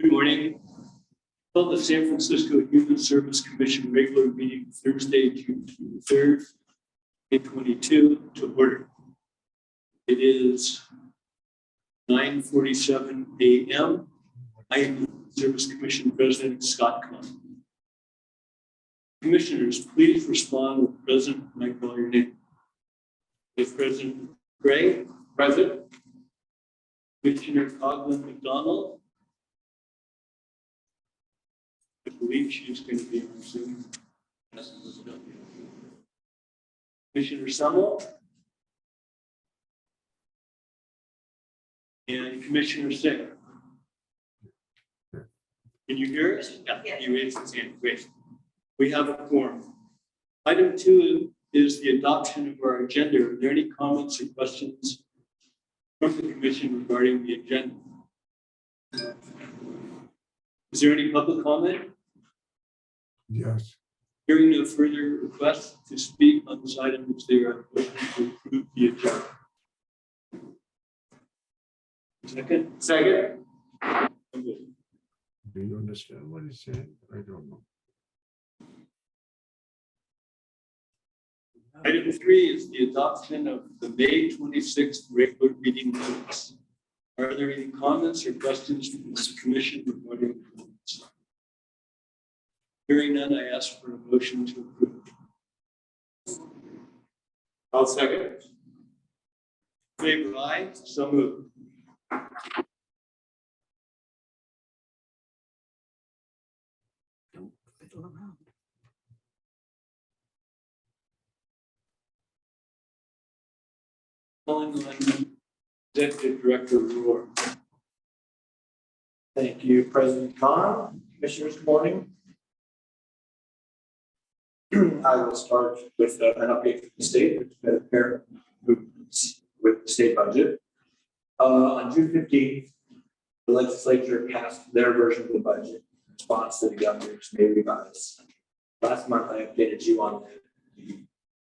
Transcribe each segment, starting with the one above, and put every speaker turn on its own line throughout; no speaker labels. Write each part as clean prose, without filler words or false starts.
Good morning. Call the San Francisco Human Service Commission regular meeting Thursday, June 23rd, 2022 to order. It is 9:47 a.m. I am the Service Commission President Scott Kahn. Commissioners, please respond with President when I call your name. With President Gray, present. Commissioner Coughlin McDonald. I believe she's going to be on Zoom. Commissioner Summel. And Commissioner Singer. Can you hear us? Yeah. You raised his hand. Great. We have a quorum. Item 2 is the adoption of our agenda. Are there any comments or questions from the commission regarding the agenda? Is there any public comment?
Yes.
Hearing no further requests to speak on this item, is there a motion to approve the agenda? Second? Second.
Do you understand what he said? I don't know.
Item 3 is the adoption of the May 26th regular meeting minutes. Are there any comments or questions from this commission regarding the minutes? Hearing none, I ask for a motion to approve. I'll second. Favor aye, so moved. Calling on Executive Director Rohr.
Thank you, President Kahn. Commissioners, good morning. I will start with an update from the state, which has been apparent with the state budget. On June 15th, the legislature passed their version of the budget in response to the governor's May revise. Last month, I updated you on the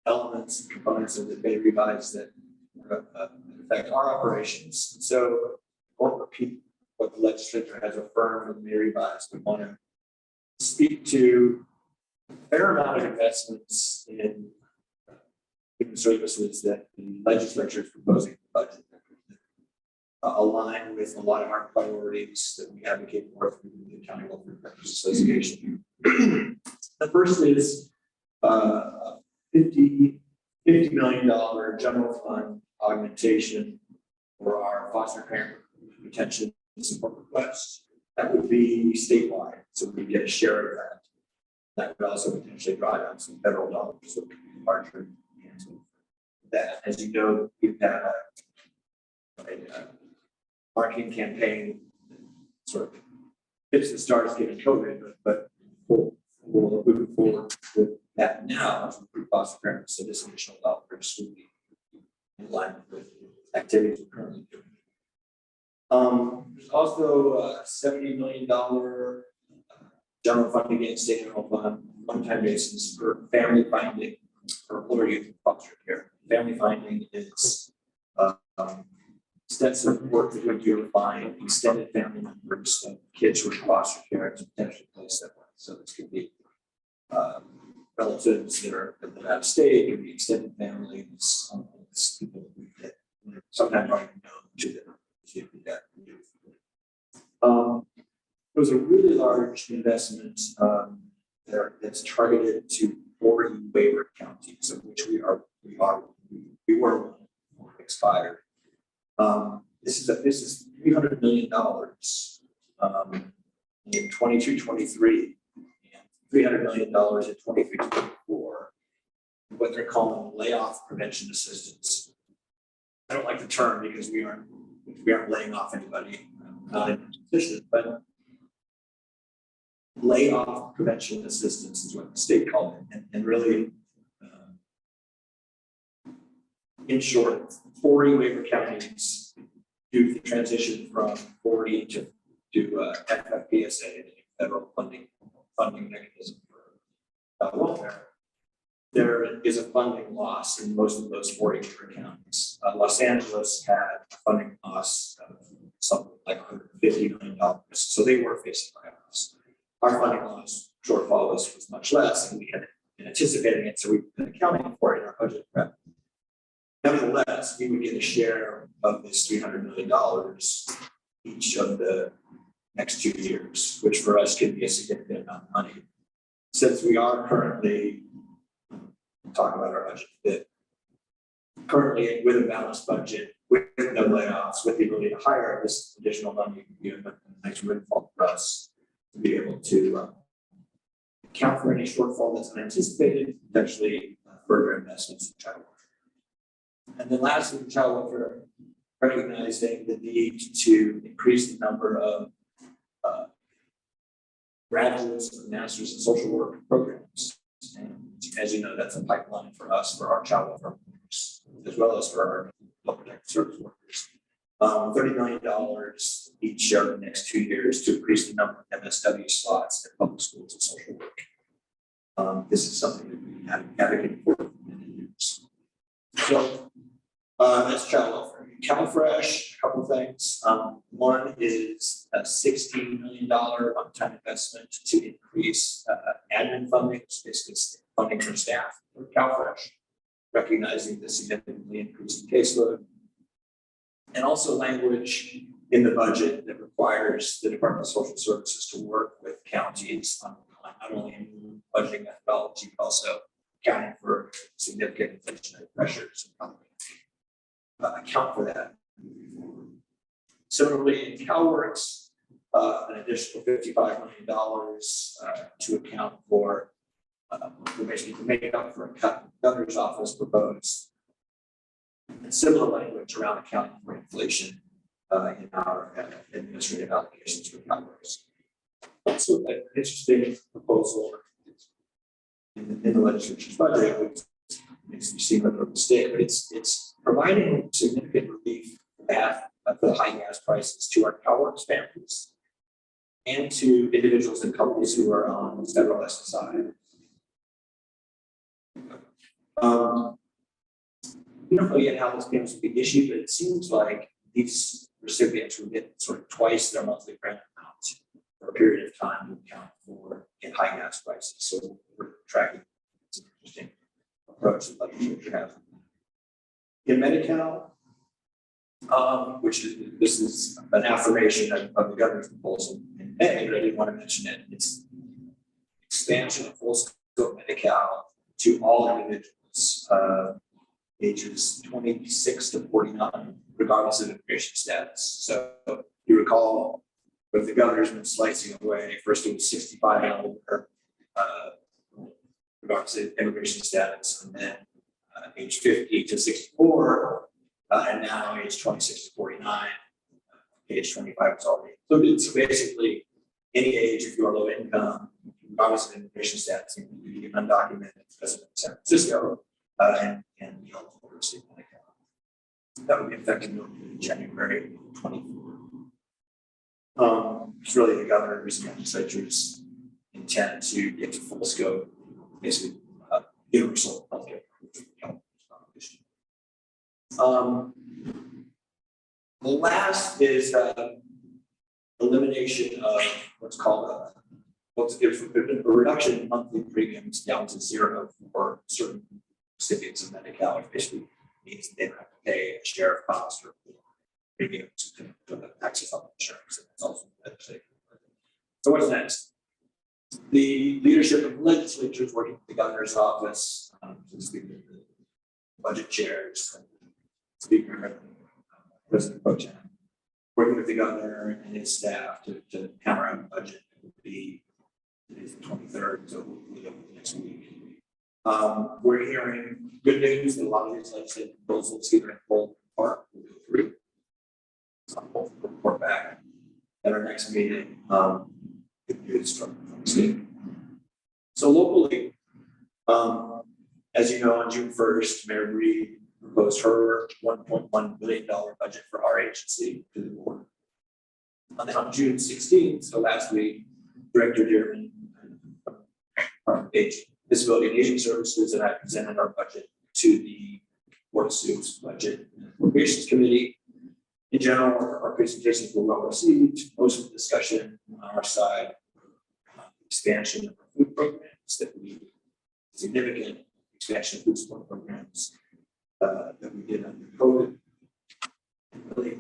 elements and components of the May revise that affect our operations. So, I won't repeat what the legislature has affirmed in the May revise. We want to speak to a fair amount of investments in human services that the legislature is proposing in the budget align with a lot of our priorities that we advocate for through the County Welfare Practice Association. The first is a $50 million general fund augmentation for our foster parent retention and support requests. That would be statewide, so we get a share of that. That would also potentially draw down some federal dollars, so it could be larger. That, as you know, we've had a marketing campaign that sort of hits the stars given COVID, but we'll move forward with that now to improve foster parents. So this additional dollars would be in line with activities we're currently doing. There's also a $70 million general fund against state general fund one-time basis for family finding for older youth in foster care. Family finding is extensive work that we do to find extended family members of kids who are in foster care to potentially place them with. So this could be relatives that are out of state, it could be extended families, people that we get sometimes don't even know to them. It was a really large investment that's targeted to 40 waiver counties, of which we were expired. This is $300 million in 22-23 and $300 million in 23-24. What they're calling layoff prevention assistance. I don't like the term because we aren't laying off anybody, not in a position, but layoff prevention assistance is what the state called it, and really, in short, 40 waiver counties do the transition from 40 to FFPSA, federal funding mechanism for welfare. There is a funding loss in most of those 40 waiver counties. Los Angeles had a funding loss of something like $150 $50 million. So they were facing layoffs. Our funding loss shortfall was much less, and we had been anticipating it, so we've been accounting for it in our budget prep. Nevertheless, we would get a share of this $300 million each of the next 2 years, which for us could be a significant amount of money. Since we are currently, talk about our budget a bit, currently with a balanced budget, with no layoffs, with the ability to hire this additional money, you know, a nice windfall for us to be able to account for any shortfall that's unanticipated, potentially further investments in child welfare. And then lastly, child welfare, recognizing the need to increase the number of graduates and masters in social work programs. And as you know, that's a pipeline for us for our child welfare workers, as well as for our adult protective service workers. $30 million each of the next 2 years to increase the number of MSW slots at public schools and social work. This is something that we have advocated for many years. So that's child welfare. CalFresh, a couple of things. One is a $16 million one-time investment to increase admin funding, basically funding for staff for CalFresh, recognizing the significantly increased caseload. And also language in the budget that requires the Department of Social Services to work with counties on not only in budgeting methodology, but also accounting for significant inflationary pressures and account for that. Similarly, in CalWorks, an additional $55 million to account for, basically to make up for a cut the governor's office proposed. And similar language around accounting for inflation in our administrative allocations for CalWorks. Also, an interesting proposal in the legislature's budget, which makes me seem like a mistake, but it's providing significant relief for the high gas prices to our CalWorks families and to individuals and companies who are on federal SSI. We don't know yet how those payments will be issued, but it seems like these recipients will get sort of twice their monthly grant amount for a period of time to account for high gas prices. So we're tracking. It's an interesting approach that legislature has. In Medi-Cal, this is an affirmation of the governor's proposal in May, but I didn't want to mention it. It's expansion of full scope Medi-Cal to all individuals ages 26 to 49, regardless of immigration status. So you recall, with the governor's been slicing away, first it was 65 and older, regardless of immigration status, and then age 50 to 64, and now age 26 to 49, age 25 is already included. So basically, any age, if you are low income, regardless of immigration status, you can be undocumented resident of San Francisco, and be eligible to receive Medi-Cal. That would be effective in January 24. It's really the governor's and legislature's intent to get to full scope, basically universal healthcare. The last is elimination of what's called a reduction in monthly premiums down to zero for certain recipients of Medi-Cal, which basically means they don't have to pay a share of cost or premiums to access health insurance. And that's also legislative. So what's next? The leadership of the legislature is working with the governor's office, the budget chairs, speaker, President Pro Tem, working with the governor and his staff to hammer out a budget. It would be today's the 23rd, so we'll go next week. We're hearing good news that a lot of these legislative proposals, either in full or part, will go through. So we'll report back at our next meeting. Good news from the state. So locally, as you know, on June 1st, Mayor Reed proposed her $1.1 billion budget for our agency to the board. And then on June 16th, so last week, Director Dearman from Disability and Aging Services and I presented our budget to the Board of Suits Budget and Appropriations Committee. In general, our presentations were well received. Most of the discussion on our side, expansion of our food programs that we significant expansion of food support programs that we did under COVID. And really,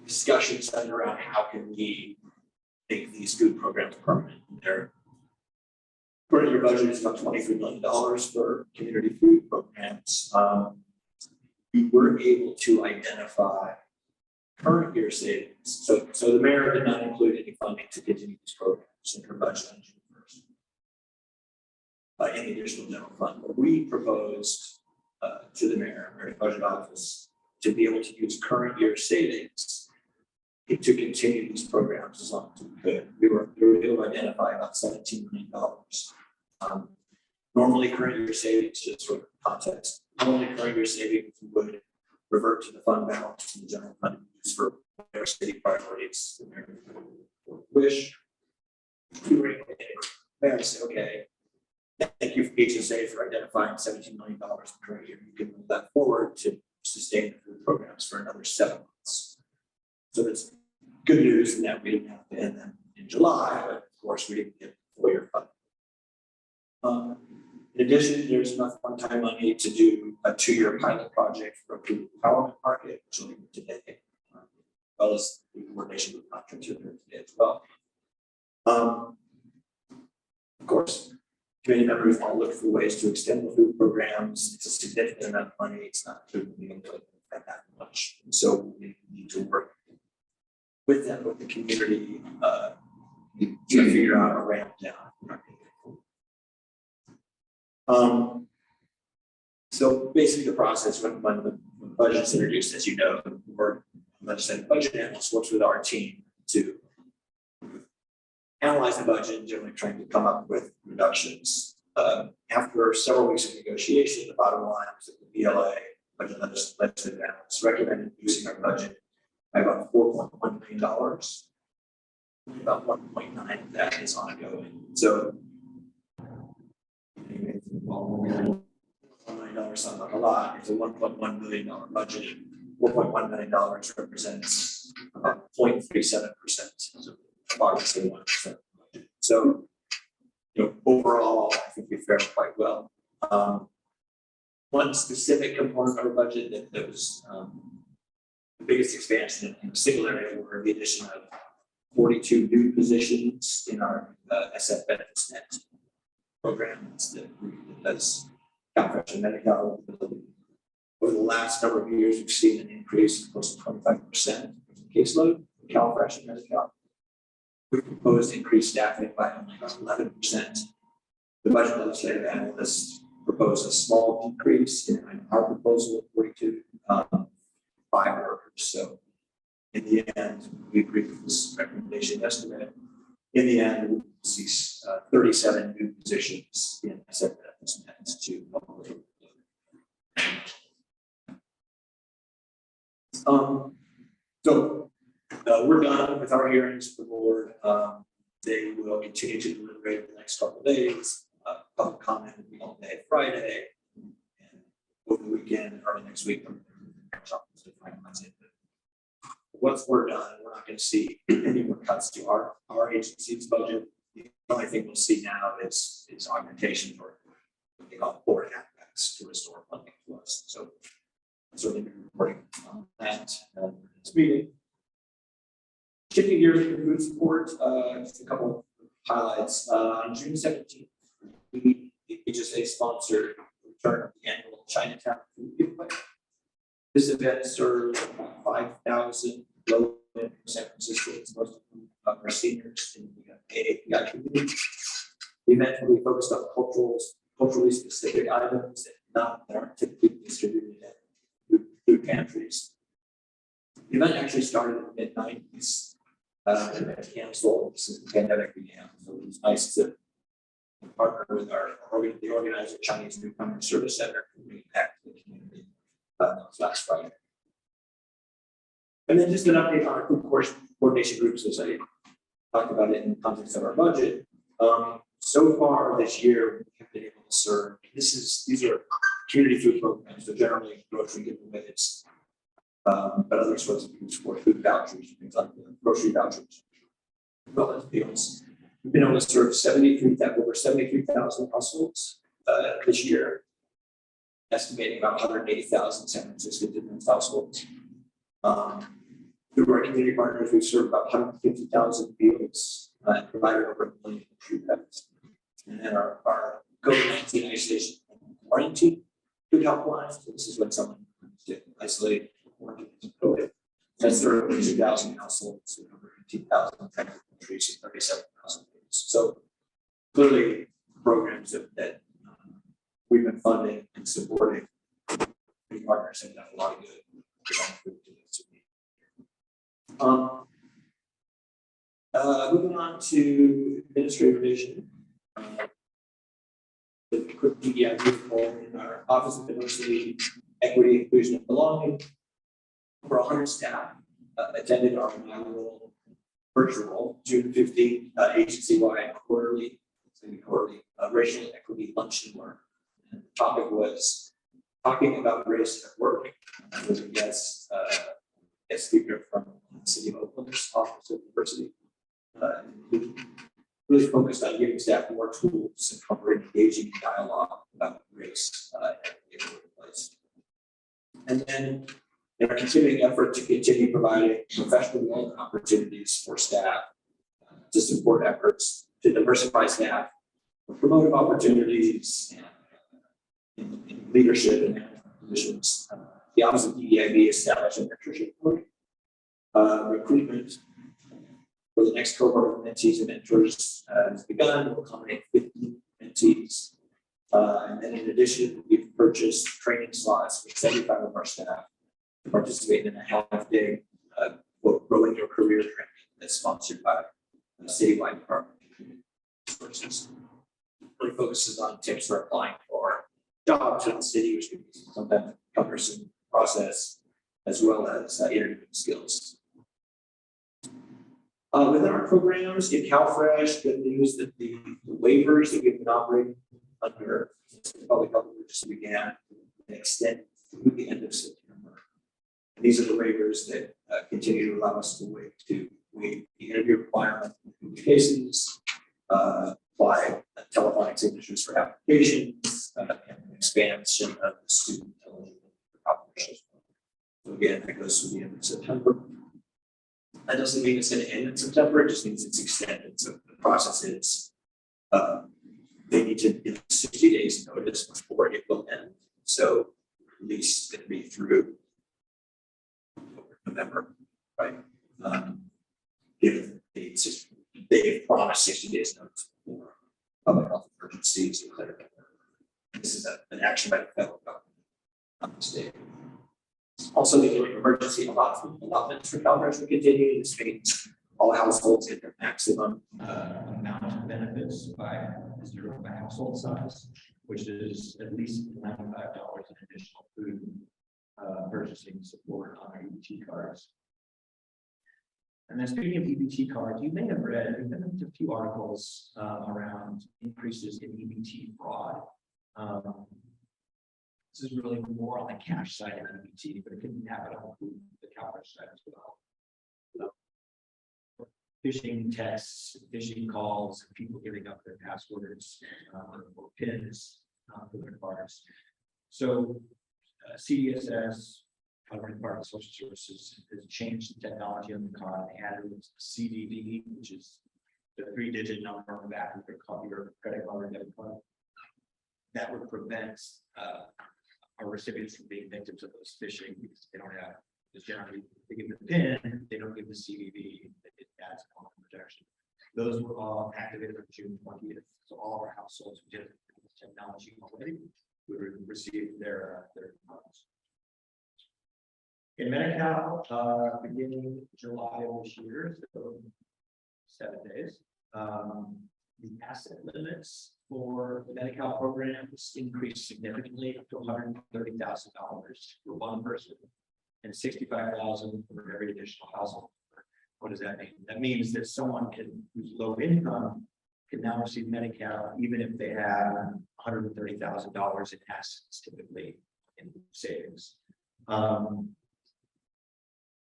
discussions centered around how can we make these food programs permanent. Their current year budget is about $23 million for community food programs. We were able to identify current year savings. So the mayor did not include any funding to continue these programs in her budget on June 1st. Any additional general fund. But we proposed to the mayor's budget office to be able to use current year savings to continue these programs as long as we could. We were able to identify about $17 million. Normally, current year savings, just for context, normally current year savings would revert to the fund balance in the general fund used for their city priorities. The mayor would wish. We were able to say, okay, thank you, HSA, for identifying $17 million in current year. You can move that forward to sustain the food programs for another 7 months. So that's good news in that we didn't have to end them in July, but of course we didn't get full year funding. In addition, there's enough one-time money to do a 2-year pilot project for a food empowerment market, which will be today, as well as the coordination with contractors today as well. Of course, committee members want to look for ways to extend the food programs. It's a significant amount of money. It's not being able to spend that much. And so we need to work with them, with the community, to figure out a ramp down. So basically the process when the budget's introduced, as you know, the board legislative budget analyst works with our team to analyze the budget and generally trying to come up with reductions. After several weeks of negotiation, the bottom line was that the BLA budget legislative analysts recommended reducing our budget by about $4.1 million. About 1.9 of that is ongoing. So $1 million sounds like a lot. It's a $1.1 million budget. $4.1 million represents about 0.37%. So approximately 1%. So, overall, I think we fared quite well. One specific component of our budget that was the biggest expansion in a single area were the addition of 42 new positions in our SF benefits net programs that does CalFresh and Medi-Cal. Over the last number of years, we've seen an increase of close to 25% in caseload for CalFresh and Medi-Cal. We proposed increased staffing by only about 11%. The budget legislative analysts proposed a small decrease in our proposal of 42 5 workers. So in the end, we agreed with this recommendation estimate. In the end, we'll see 37 new positions in SF benefits to we're done with our hearings for the board. They will continue to deliberate in the next couple of days. Public comment will be all day Friday, and over the weekend, early next week. Once we're done, we're not going to see any more cuts to our agency's budget. The only thing we'll see now is augmentation for what they call board aspects to restore funding to us. So I'll certainly be reporting on that in this meeting. Shifting gears to food support, just a couple of highlights. On June 17th, the HSA sponsored the return of the annual Chinatown food giveaway. This event serves about 5,000 low-income San Franciscans, most of them are seniors in the AAPI community. The event will be focused on culturally specific items that aren't typically distributed at food pantries. The event actually started in the mid-90s and then canceled since the pandemic began. So it was nice to partner with the organizer, Chinese Newcomer Service Center, to bring it back to the community last Friday. And then just an update on our food coordination groups, as I talked about it in the context of our budget. So far this year, we have been able to serve. These are community food programs. So generally, grocery giveaways But other sources of use for food vouchers, things like grocery vouchers, wellness meals. We've been able to serve over 73,000 households this year, estimating about 180,000 San Francisco different households. Through our community partners, we've served about 150,000 meals and provided over 1 million food packs. And then our COVID-19 isolation and quarantine food helpline. So this is when someone is isolated or COVID. That's served 2,000 households in over 18,000 countries and 37,000. So clearly, programs that we've been funding and supporting partners have done a lot of good. Moving on to administrative revision. The quick DEI poll in our Office of Diversity, Equity, Inclusion, and Belonging. Over 100 staff attended our inaugural virtual June 15th agency-wide quarterly racial equity luncheon work. And the topic was talking about race at work. I was a guest speaker from the City of Oakland's Office of Diversity. Really focused on giving staff more tools and covering engaging dialogue about race in the workplace. And then in our continuing effort to continue providing professional development opportunities for staff to support efforts to diversify staff, promote opportunities in leadership and positions. The Office of DEIB established a mentorship program, recruitment for the next cohort of mentees and mentors has begun. We'll accommodate 50 mentees. And then in addition, we've purchased training slots for 75 of our staff to participate in a half-day growing your career training that's sponsored by the Citywide Department of Community Resources. Really focuses on tips for applying for jobs in the city, which can be sometimes a cumbersome process, as well as interviewing skills. Within our programs in CalFresh, good news that the waivers that we've been operating under the public health emergency began and extend through the end of September. And these are the waivers that continue to allow us to waive the interview requirement in cases, apply telephonic signatures for applications, and expansion of the student eligibility for operations. So again, that goes through the end of September. That doesn't mean it's going to end in September, it just means it's extended. So the process is they need to give 60 days notice before it will end. So at least it'll be through November, right? Given they've promised 60 days notice for public health emergencies. This is an action by the federal government, not the state. Also, the emergency allotments for CalFresh will continue. This means all households get their maximum amount of benefits by zero by household size, which is at least $95 in additional food purchasing support on our EBT cards. And then speaking of EBT cards, you may have read a few articles around increases in EBT fraud. This is really more on the cash side of EBT, but it can happen on the CalFresh side as well. Phishing texts, phishing calls, people giving up their passwords or PINs for their cards. So CDSS, California Department of Social Services, has changed the technology on the card. They added CVV, which is the 3-digit number on the back of your credit card or debit card. That would prevent our recipients from being victims of those phishing because they don't have, because generally they give the PIN, they don't give the CVV, it adds on protection. Those were all activated on June 20th. So all of our households who did this technology already would receive their funds. In Medi-Cal, beginning July of this year, so 7 days, the asset limits for the Medi-Cal programs increased significantly up to $130,000 for one person and $65,000 for every additional household. What does that mean? That means that someone who's low income can now receive Medi-Cal even if they have $130,000 in assets, typically in savings.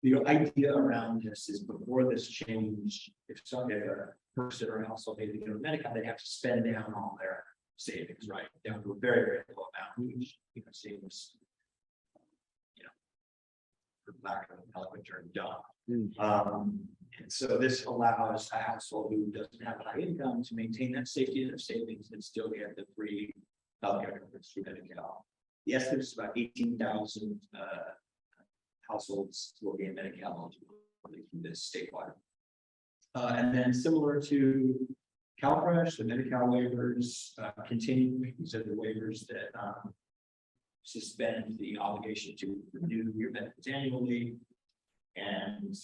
The idea around this is before this change, if a person or household needed to go to Medi-Cal, they'd have to spend down all their savings, right? Down to a very, very low amount, which, seems, for lack of an eloquent term, dumb. And so this allows a household who doesn't have a high income to maintain that safety in their savings and still get the free healthcare coverage through Medi-Cal. The estimate is about 18,000 households will gain Medi-Cal eligibility through this statewide. And then similar to CalFresh, the Medi-Cal waivers continue. These are the waivers that suspend the obligation to renew your benefits annually. And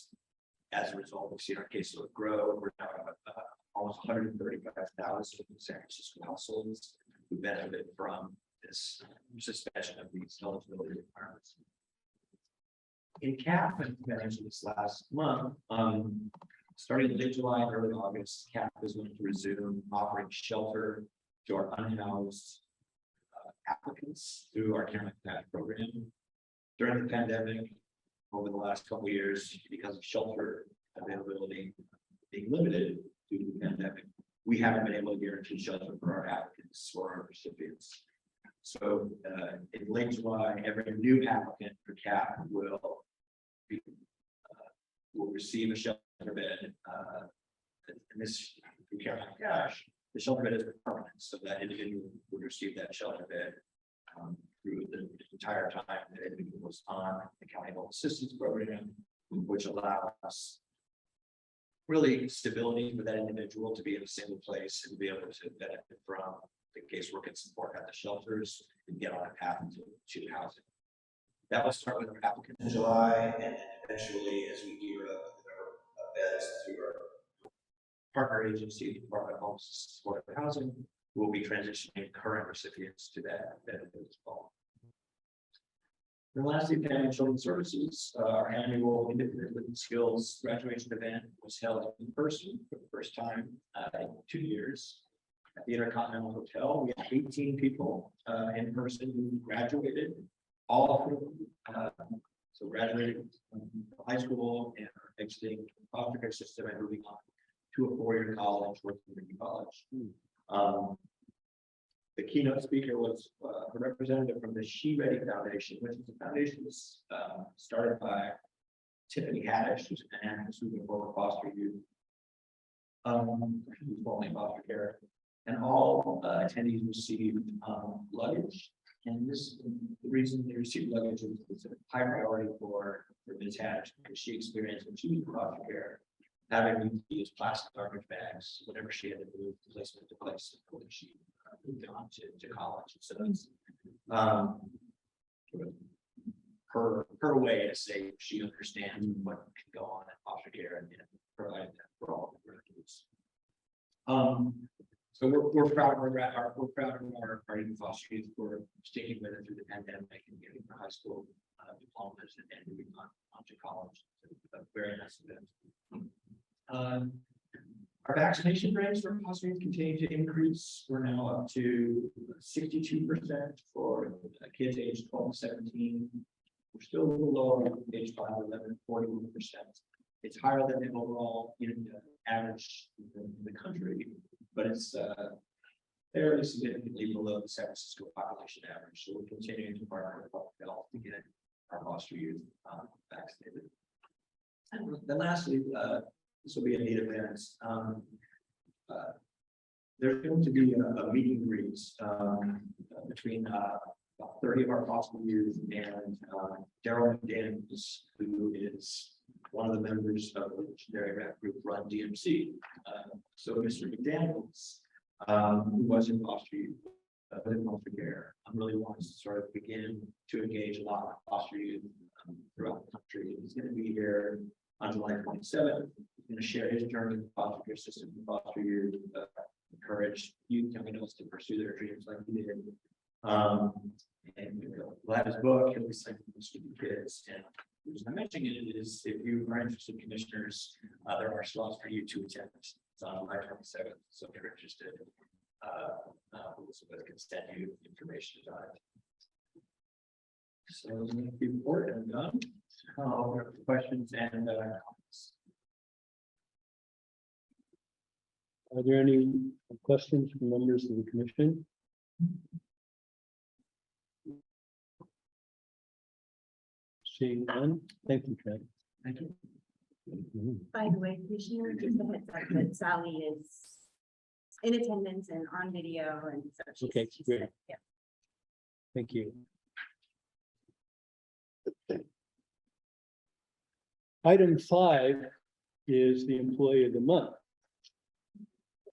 as a result, we've seen our caseload grow. We're now at almost 135,000 San Francisco households who benefit from this suspension of these eligibility requirements. In CAP, I mentioned this last month, starting late July, early August, CAP is going to resume offering shelter to our unhoused applicants through our County PAT program. During the pandemic, over the last couple of years, because of shelter availability being limited due to the pandemic, we haven't been able to guarantee shelter for our applicants or our recipients. So in late July, every new applicant for CAP will receive a shelter bed. And this, through Care on Cash, the shelter bed is permanent, so that individual would receive that shelter bed through the entire time that individual was on the County Health Assistance Program, which allows really stability for that individual to be in a single place and be able to benefit from the casework and support at the shelters and get on a path to housing. That will start with our applicant in July, and then eventually, as we gear up our beds through our partner agency, Department of Home Support and Housing, we'll be transitioning current recipients to that benefit as well. And lastly, Family and Children's Services, our annual Independent Living Skills graduation event was held in person for the first time in 2 years at the Intercontinental Hotel. We had 18 people in person who graduated, all of them so graduated from high school and are exiting the foster care system and moving on to a 4-year college, working in college. The keynote speaker was a representative from the She Ready Foundation, which is a foundation that's started by Tiffany Haddish, who's an activist who's been for foster youth, who's formerly in foster care, and all attendees received luggage. And this, the reason they received luggage is a high priority for Ms. Haddish, because she experienced when she was in foster care having to use plastic garbage bags whenever she had to move from place to place when she moved on to college. So it's her way to say she understands what can go on in foster care and provide that for all of her kids. So we're proud of our youth foster youth for sticking with it through the pandemic and getting the high school diplomas and moving on to college. So a very nice event. Our vaccination rates for foster youth continue to increase. We're now up to 62% for kids aged 12 to 17. We're still a little lower on age 5 to 11, 41%. It's higher than the overall average in the country, but it's fairly significantly below the San Francisco population average. So we're continuing to partner with public health to get our foster youth vaccinated. And then lastly, this will be a neat event. There's going to be a meet and greet between about 30 of our foster youth and Daryl McDaniels, who is one of the members of the legendary rap group Run DMC. So Mr. McDaniels, who was in foster youth, in foster care, really wants to sort of begin to engage a lot of foster youth throughout the country. He's going to be here on July 27th. He's going to share his journey in the foster care system and foster youth, encourage youth young adults to pursue their dreams like he did. And we'll have his book, he'll be signing books with the kids. And the reason I'm mentioning it is if you are interested, commissioners, there are slots for you to attend. It's on July 27th. So if you're interested, Elizabeth can send you information about it. So before I'm done. open up to questions and comments.
Are there any questions from members of the commission? Seeing none, thank you, Craig.
Thank you.
By the way, Commissioner, just a heads up that Sally is in attendance and on video and so she's.
Okay,
she's
great.
said, yeah.
Thank you. Item 5 is the employee of the month.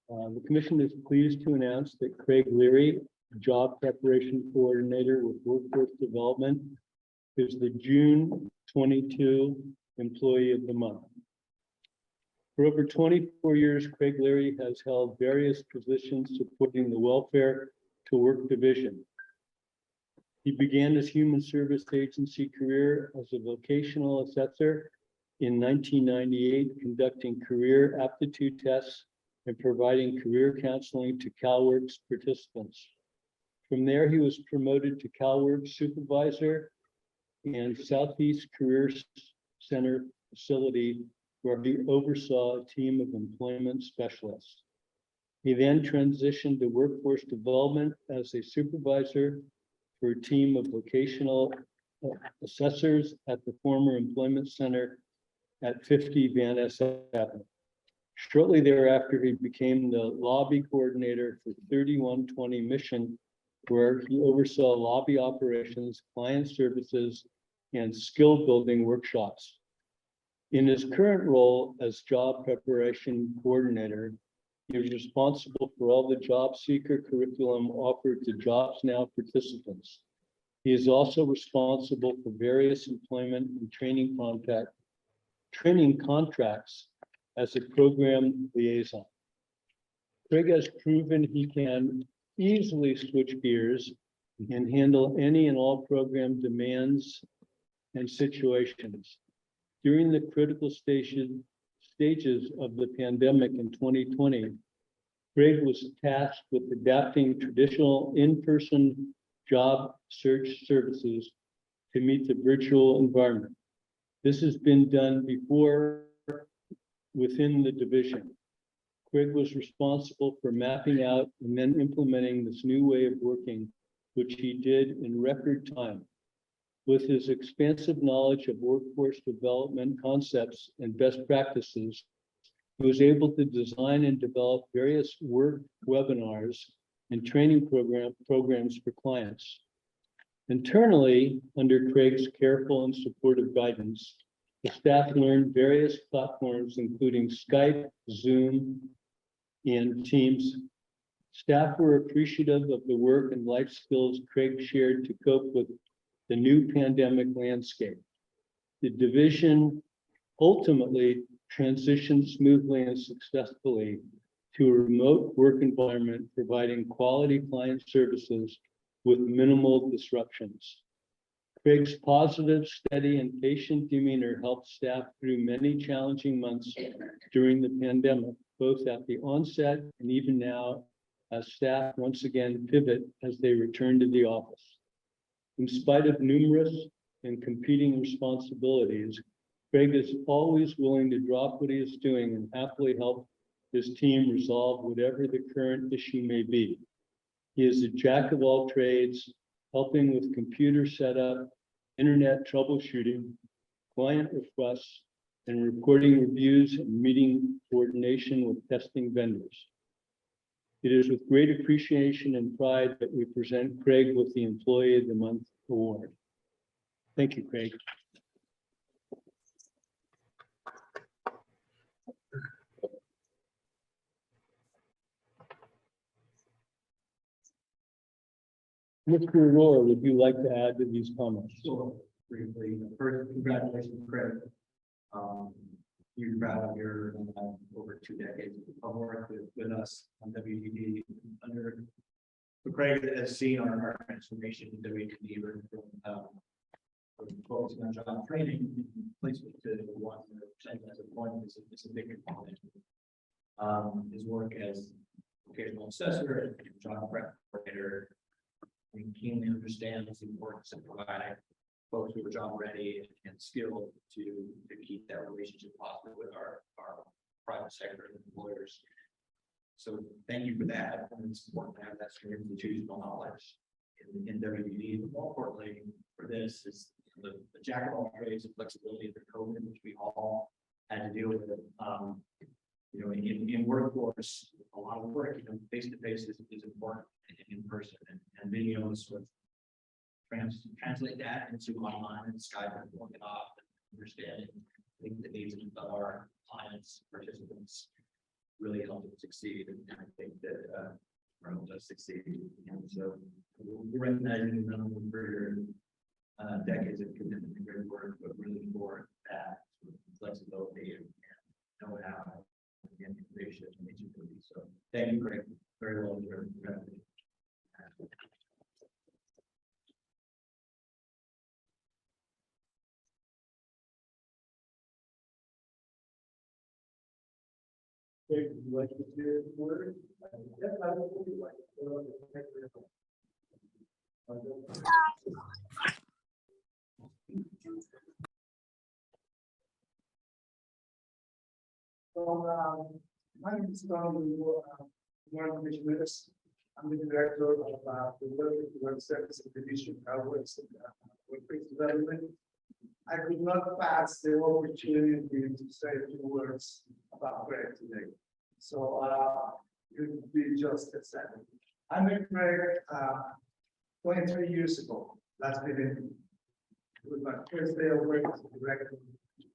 The commission is pleased to announce that Craig Leary, job preparation coordinator with workforce development, is the June 22 employee of the month. For over 24 years, Craig Leary has held various positions supporting the welfare to work division. He began his human service agency career as a vocational assessor in 1998, conducting career aptitude tests and providing career counseling to CalWorks participants. From there, he was promoted to CalWorks supervisor and Southeast Career Center facility, where he oversaw a team of employment specialists. He then transitioned to workforce development as a supervisor for a team of vocational assessors at the former employment center at 50 Van Ness Avenue. Shortly thereafter, he became the lobby coordinator for 3120 Mission, where he oversaw lobby operations, client services, and skill building workshops. In his current role as job preparation coordinator, he is responsible for all the job seeker curriculum offered to Jobs Now participants. He is also responsible for various employment and training contracts as a program liaison. Craig has proven he can easily switch gears and handle any and all program demands and situations. During the critical stages of the pandemic in 2020, Craig was tasked with adapting traditional in-person job search services to meet the virtual environment. This has been done before within the division. Craig was responsible for mapping out and then implementing this new way of working, which he did in record time. With his expansive knowledge of workforce development concepts and best practices, he was able to design and develop various work webinars and training programs for clients. Internally, under Craig's careful and supportive guidance, the staff learned various platforms, including Skype, Zoom, and Teams. Staff were appreciative of the work and life skills Craig shared to cope with the new pandemic landscape. The division ultimately transitioned smoothly and successfully to a remote work environment, providing quality client services with minimal disruptions. Craig's positive, steady, and patient demeanor helped staff through many challenging months during the pandemic, both at the onset and even now, as staff once again pivot as they return to the office. In spite of numerous and competing responsibilities, Craig is always willing to drop what he is doing and happily help his team resolve whatever the current issue may be. He is a jack of all trades, helping with computer setup, internet troubleshooting, client requests, and reporting reviews and meeting coordination with testing vendors. It is with great appreciation and pride that we present Craig with the Employee of the Month Award. Thank you, Craig. Mr. Aurora, would you like to add to these comments?
So briefly, first, congratulations, Craig. You're proud of your over 2 decades of work with us on WDD under. So Craig has seen our transformation in WDD from focusing on job training placement to 100% as a point is a big component. His work as vocational assessor and job prep coordinator, he keenly understands the importance of providing folks who are job ready and skilled to keep that relationship positive with our private sector employers. So thank you for that. And it's important to have that sort of institutional knowledge in WBD. But more importantly, for this is the jack of all trades and flexibility of the COVID, which we all had to deal with. You know, in workforce, a lot of work, you know, face to face is important in person, and videos sort of translate that into online and Skype and work it off and understanding the needs of our clients, participants really help them succeed. And I think that Ronald does succeed. And so we're recognizing not only for your decades of commitment to great work, but really for that flexibility and know-how and innovation and agency. So thank you, Greg. Very well deserved.
Would you like to hear the word? Yes, I would like to.
So, my name is Tom, one of the commissioners. I'm the director of the Work Service Division, Workplace Development. I could not pass the opportunity to say a few words about Greg today. So it would be just a second. I met Greg 23 years ago, last November. It was my first day of work as the director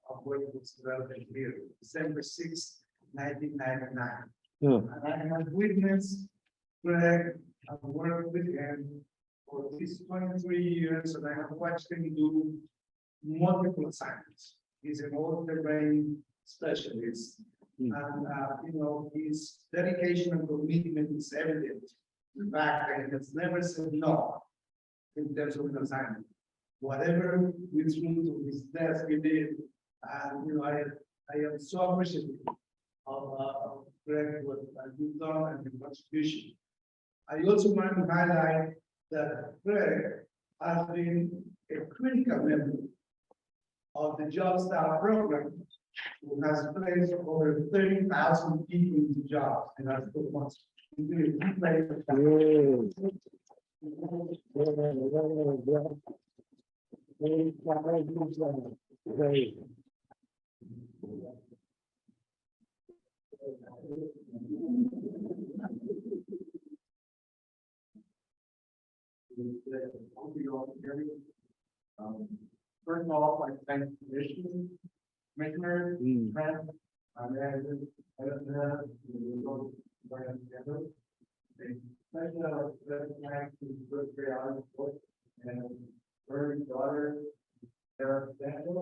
of Workplace Development here, December 6, 1999. And I have witnessed Greg, I've worked with him for these 23 years, and I have watched him do multiple assignments. He's an all-terrain specialist, and you know, his dedication and commitment is evident. In fact, he has never said no in terms of an assignment. Whatever we threw to his desk, he did. And you know, I am so appreciative of Greg, what you've done and your contribution. I also want to highlight that Greg has been a critical member of the Job Style program, who has placed over 30,000 people into jobs in our 2 months. First of all, I thank the commission, commissioners, friends, managers, editors, and her daughter, Sarah Daniel,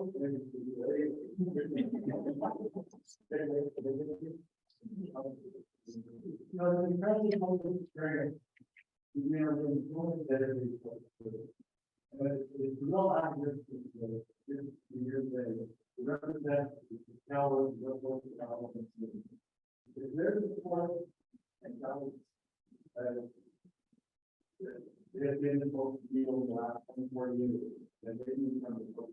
it's real obvious this year's day to represent the power of local development. If there's support and government, they have been involved in the last 24 years, and they need some support.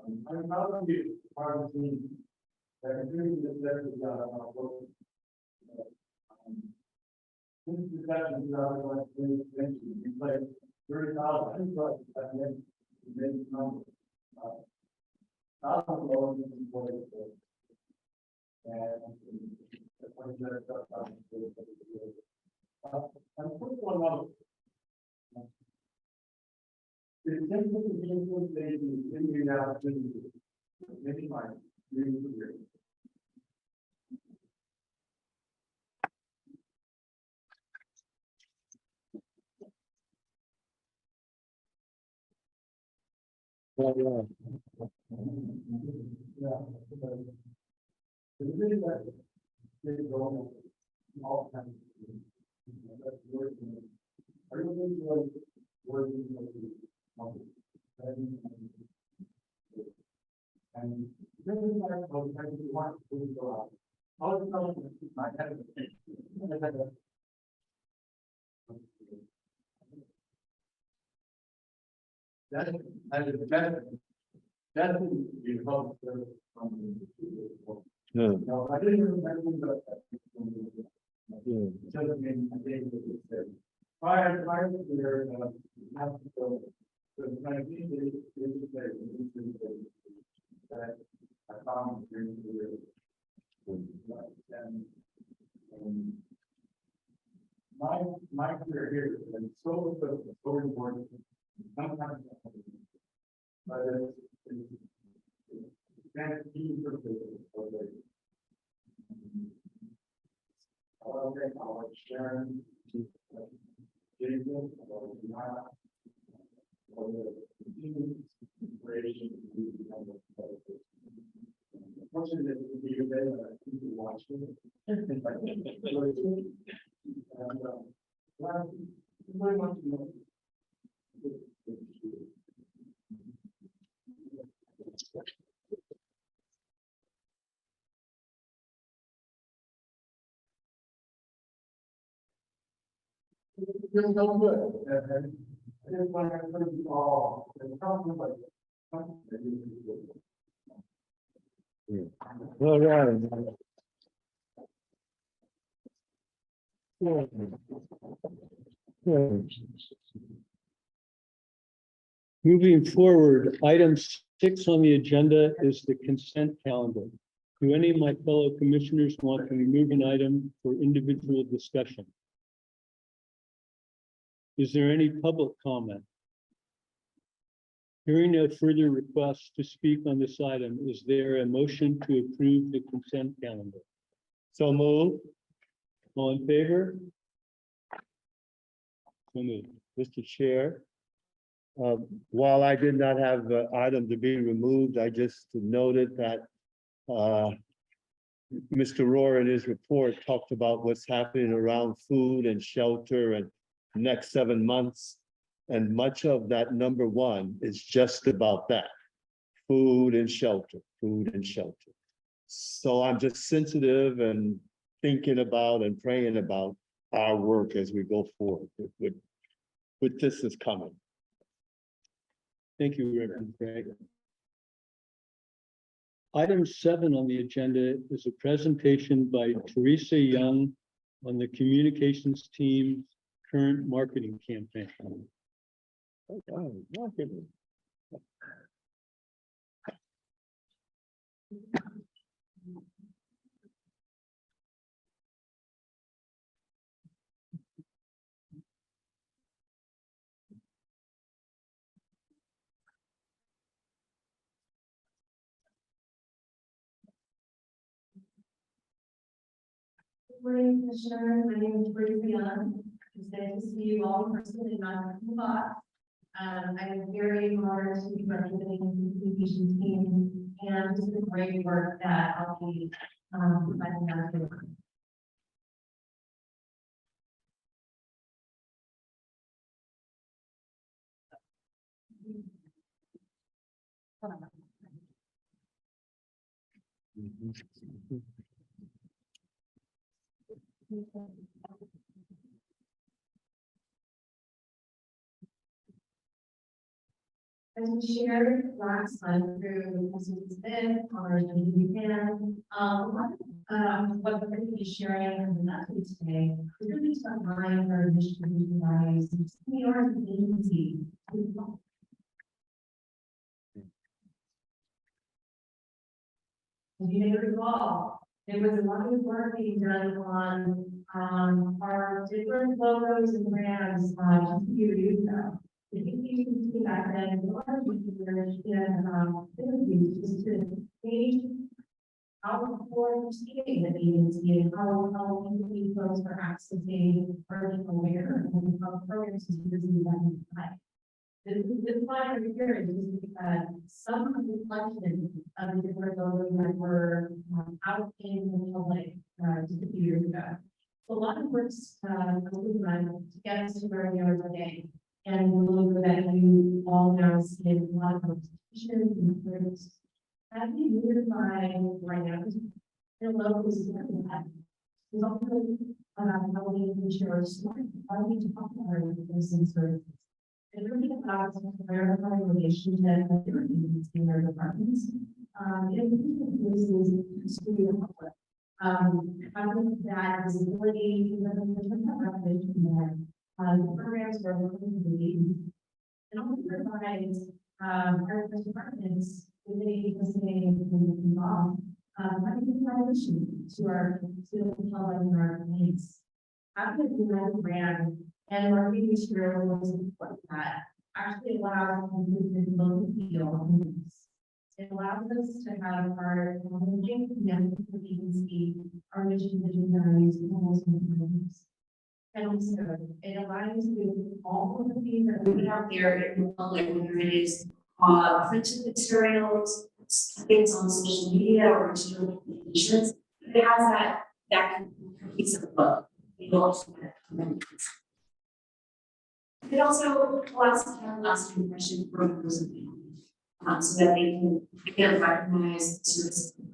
I'm proud of you, part of the team, that are doing this better job of our work. Since the session, we are going to mention, we played 30,000, but that meant the number. Thousands of dollars in employees. And that's what it's about. And put one other. The simple behavior they do in the opportunity, many times, really great. That you hope.
Yeah.
No, I didn't remember that.
Yeah.
Doesn't mean I didn't do it. Prior to their, have to go. So when I think it is that I found during the year. And my career here has been so important. Sometimes. But it's can't be perfect. Our Sharon, Jason, fortunate to be there, I think you watch it. And, well, very much more. You're so good. I just want to put you all.
All right. Yeah. Yeah.
Moving forward, item 6 on the agenda is the consent calendar. Do any of my fellow commissioners want to remove an item for individual discussion? Is there any public comment? Hearing no further requests to speak on this item, is there a motion to approve the consent calendar? So moved. All in favor? So moved.
Mr. Chair, while I did not have the item to be removed, I just noted that Mr. Rohr in his report talked about what's happening around food and shelter and next 7 months. And much of that number 1 is just about that. Food and shelter, food and shelter. So I'm just sensitive and thinking about and praying about our work as we go forward with this is coming.
Thank you, Reverend Craig. Item 7 on the agenda is a presentation by Teresa Young on the communications team's current marketing campaign.
Oh, marketing.
Good morning, Commissioner. My name is Teresa Young. It's good to see you all in person and not in the box. I'm very honored to be representing the communications team and just the great work that I'll be providing out here. As we shared last month through President Smith, Congressman Buchanan, what we're going to be sharing in the message today is really to align our distribution values. We are an agency. As you may recall, there was a lot of work being done on our different logos and brands just a few years ago. I think you can see back then, a lot of research and interviews just to gauge how we're perceiving the agency and how we folks are accessing or being aware and how programs is using them. This slide right here is just some reflection of the different logos that were out in the public just a few years ago. So a lot of work's done to get us to where we are today. And the logo that you all now see in a lot of institutions and groups. How do you unify right now? The logo is different. It's also about how we ensure smart, how we talk about our business services. And really about clarify relationship with different agencies in their departments. It is to the public. Having that visibility, recognition that programs are looking to be. And also provides our departments with the listening involved. Having a mission to our public and our needs. Having a brand and marketing materials like that actually allows them to look and feel. It allows us to have our agency, our mission, vision, values, and goals and values. And also, it allows you all of the things that we put out there in the public, whether it is printed materials, things on social media or digital communications. It has that piece of the book. It also allows us to have a lasting impression for members of the family, so that they can again recognize the services that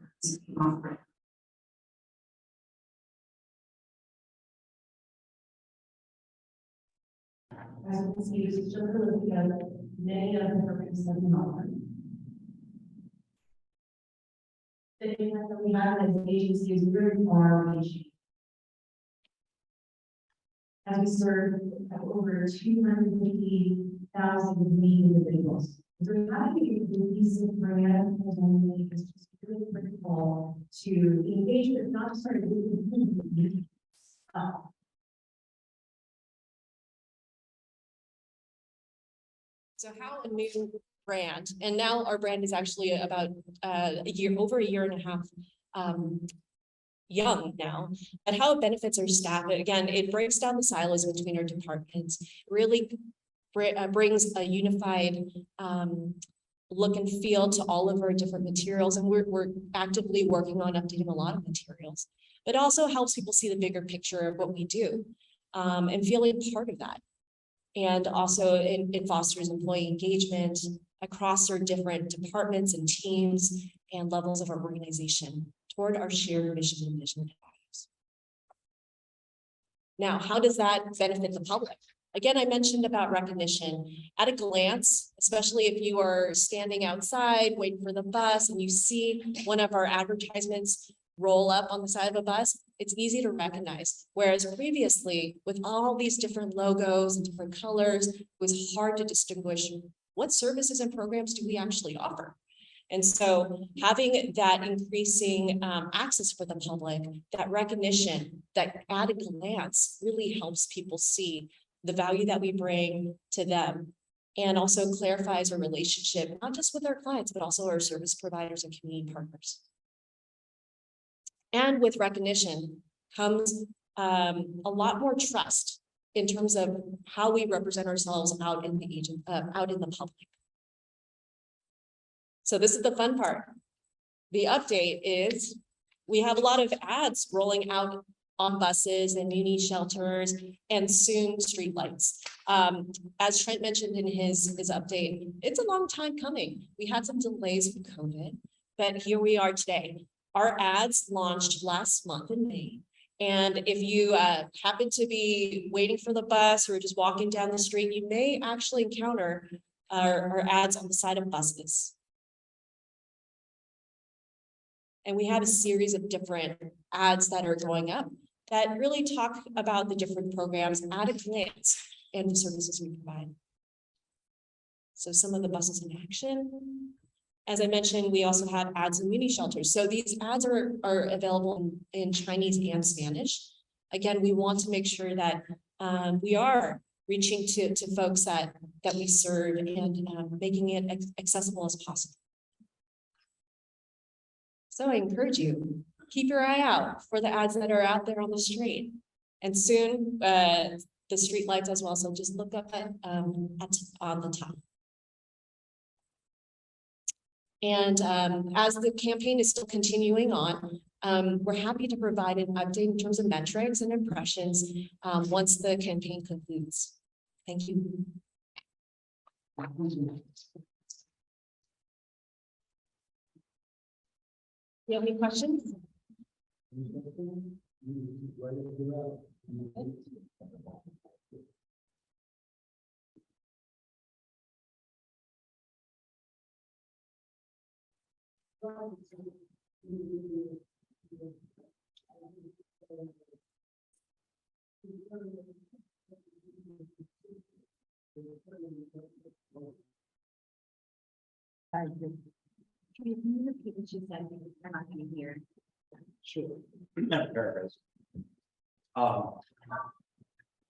we offer. As you can see, this is just a look at many of the programs that we offer. The impact that we have as an agency is very far reaching. As we serve over 250,000 unique individuals. So having a decent brand is just really critical to engage with not just our community.
So how a new brand, and now our brand is actually about over a year and a half young now, and how it benefits our staff. Again, it breaks down the silos between our departments, really brings a unified look and feel to all of our different materials, and we're actively working on updating a lot of materials, but also helps people see the bigger picture of what we do and feeling part of that. And also it fosters employee engagement across our different departments and teams and levels of our organization toward our shared mission and vision and values. Now, how does that benefit the public? Again, I mentioned about recognition. At a glance, especially if you are standing outside waiting for the bus and you see one of our advertisements roll up on the side of a bus, it's easy to recognize. Whereas previously, with all these different logos and different colors, it was hard to distinguish what services and programs do we actually offer. And so having that increasing access for the public, that recognition, that at a glance really helps people see the value that we bring to them, and also clarifies our relationship, not just with our clients, but also our service providers and community partners. And with recognition comes a lot more trust in terms of how we represent ourselves out in the public. So this is the fun part. The update is we have a lot of ads rolling out on buses and muni shelters and soon streetlights. As Trent mentioned in his update, it's a long time coming. We had some delays with COVID, but here we are today. Our ads launched last month in May. And if you happen to be waiting for the bus or just walking down the street, you may actually encounter our ads on the side of buses. And we have a series of different ads that are going up that really talk about the different programs at a glance and the services we provide. So some of the buses in action. As I mentioned, we also have ads in mini shelters. So these ads are available in Chinese and Spanish. Again, we want to make sure that we are reaching to folks that we serve and making it accessible as possible. So I encourage you, keep your eye out for the ads that are out there on the street. And soon the street lights as well. So just look up on the top. And as the campaign is still continuing on, we're happy to provide an update in terms of metrics and impressions once the campaign concludes. Thank you. You have any questions?
Can you repeat what you said? I'm not gonna hear.
Sure. Paraphrase.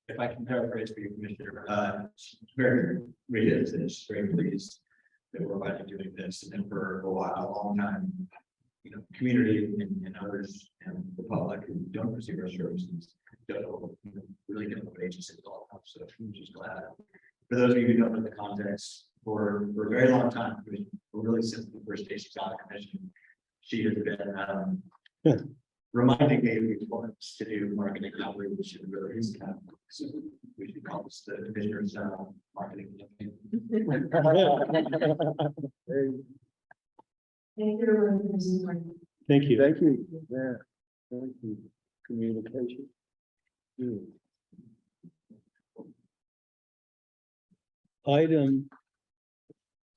If I can paraphrase for you, Commissioner, very pleased, very pleased that we're about to doing this, and for a while, a long time, you know, community and others and the public who don't receive our services don't really know what agency is all about. So I'm just glad. For those of you who don't know the context, for a very long time, really since the first day she's on the commission, she has been reminding me we want to do marketing outreach and really is kind of, so we should call this the commissioner's marketing campaign.
Thank you.
Thank you. Yeah. Thank you. Communication.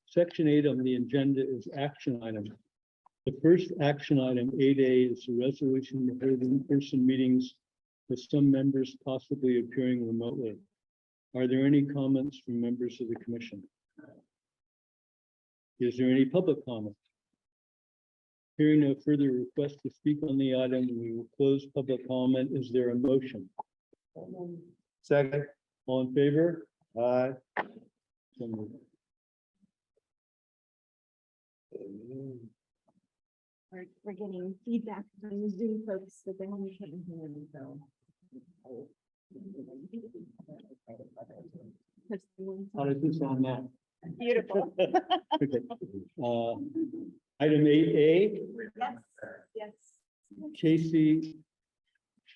Section 8 on the agenda is action items. The first action item, 8A, is the resolution to hold in-person meetings with some members possibly appearing remotely. Are there any comments from members of the commission? Is there any public comment? Hearing no further request to speak on the item, we will close public comment. Is there a motion?
Second.
All in favor?
Aye.
So moved.
We're getting feedback from the Zoom folks that they only couldn't hear me, so.
How does this sound now?
Beautiful.
Okay. Item 8A,
Yes, yes.
Casey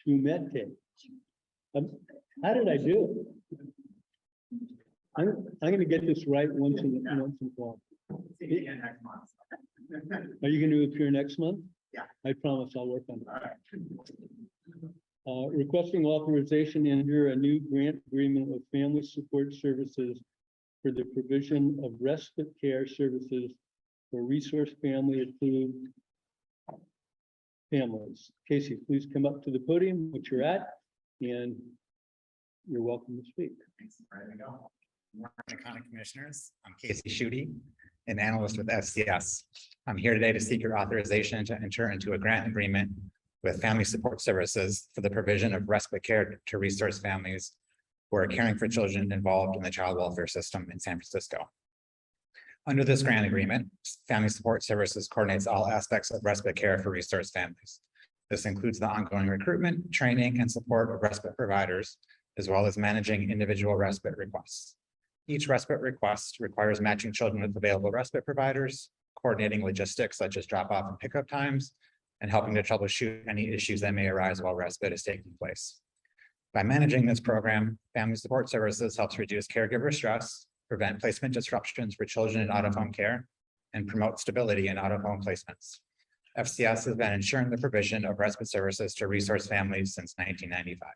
Schumete. How did I do it? I'm gonna get this right once in a while. Are you gonna appear next month?
Yeah.
I promise I'll work on it. Requesting authorization to enter a new grant agreement with Family Support Services for the provision of respite care services for resource family approved families. Casey, please come up to the podium, which you're at, and you're welcome to speak.
Thanks. There we go. Morning, County Commissioners. I'm Casey Schutte, an analyst with FCS. I'm here today to seek your authorization to enter into a grant agreement with Family Support Services for the provision of respite care to resource families who are caring for children involved in the child welfare system in San Francisco. Under this grant agreement, Family Support Services coordinates all aspects of respite care for resource families. This includes the ongoing recruitment, training, and support of respite providers, as well as managing individual respite requests. Each respite request requires matching children with available respite providers, coordinating logistics such as drop-off and pickup times, and helping to troubleshoot any issues that may arise while respite is taking place. By managing this program, Family Support Services helps reduce caregiver stress, prevent placement disruptions for children in out-of-home care, and promote stability in out-of-home placements. FCS has been ensuring the provision of respite services to resource families since 1995.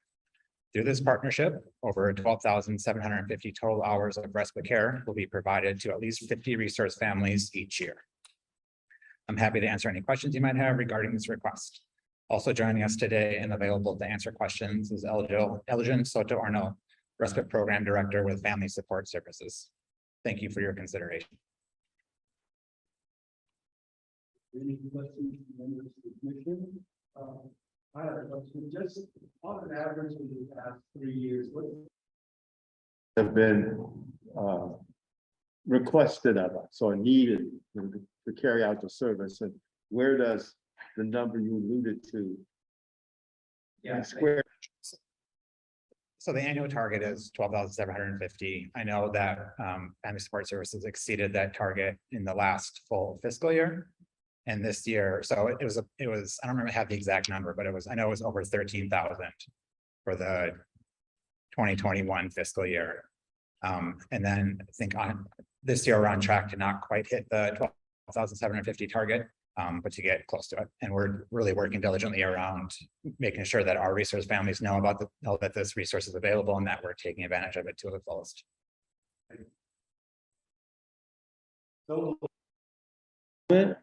Through this partnership, over 12,750 total hours of respite care will be provided to at least 50 resource families each year. I'm happy to answer any questions you might have regarding this request. Also joining us today and available to answer questions is Elgin Soto Arno, Respite Program Director with Family Support Services. Thank you for your consideration.
Any questions from members of the commission?
I have a question, just on an average in the past 3 years, what
Have been requested of us or needed to carry out the service, and where does the number you alluded to? Square.
So the annual target is 12,750. I know that Family Support Services exceeded that target in the last full fiscal year. And this year, so it was, I don't remember have the exact number, but I know it was over 13,000 for the 2021 fiscal year. And then I think on this year, we're on track to not quite hit the 12,750 target, but to get close to it. And we're really working diligently around making sure that our resource families know that this resource is available and that we're taking advantage of it to the fullest.
Hearing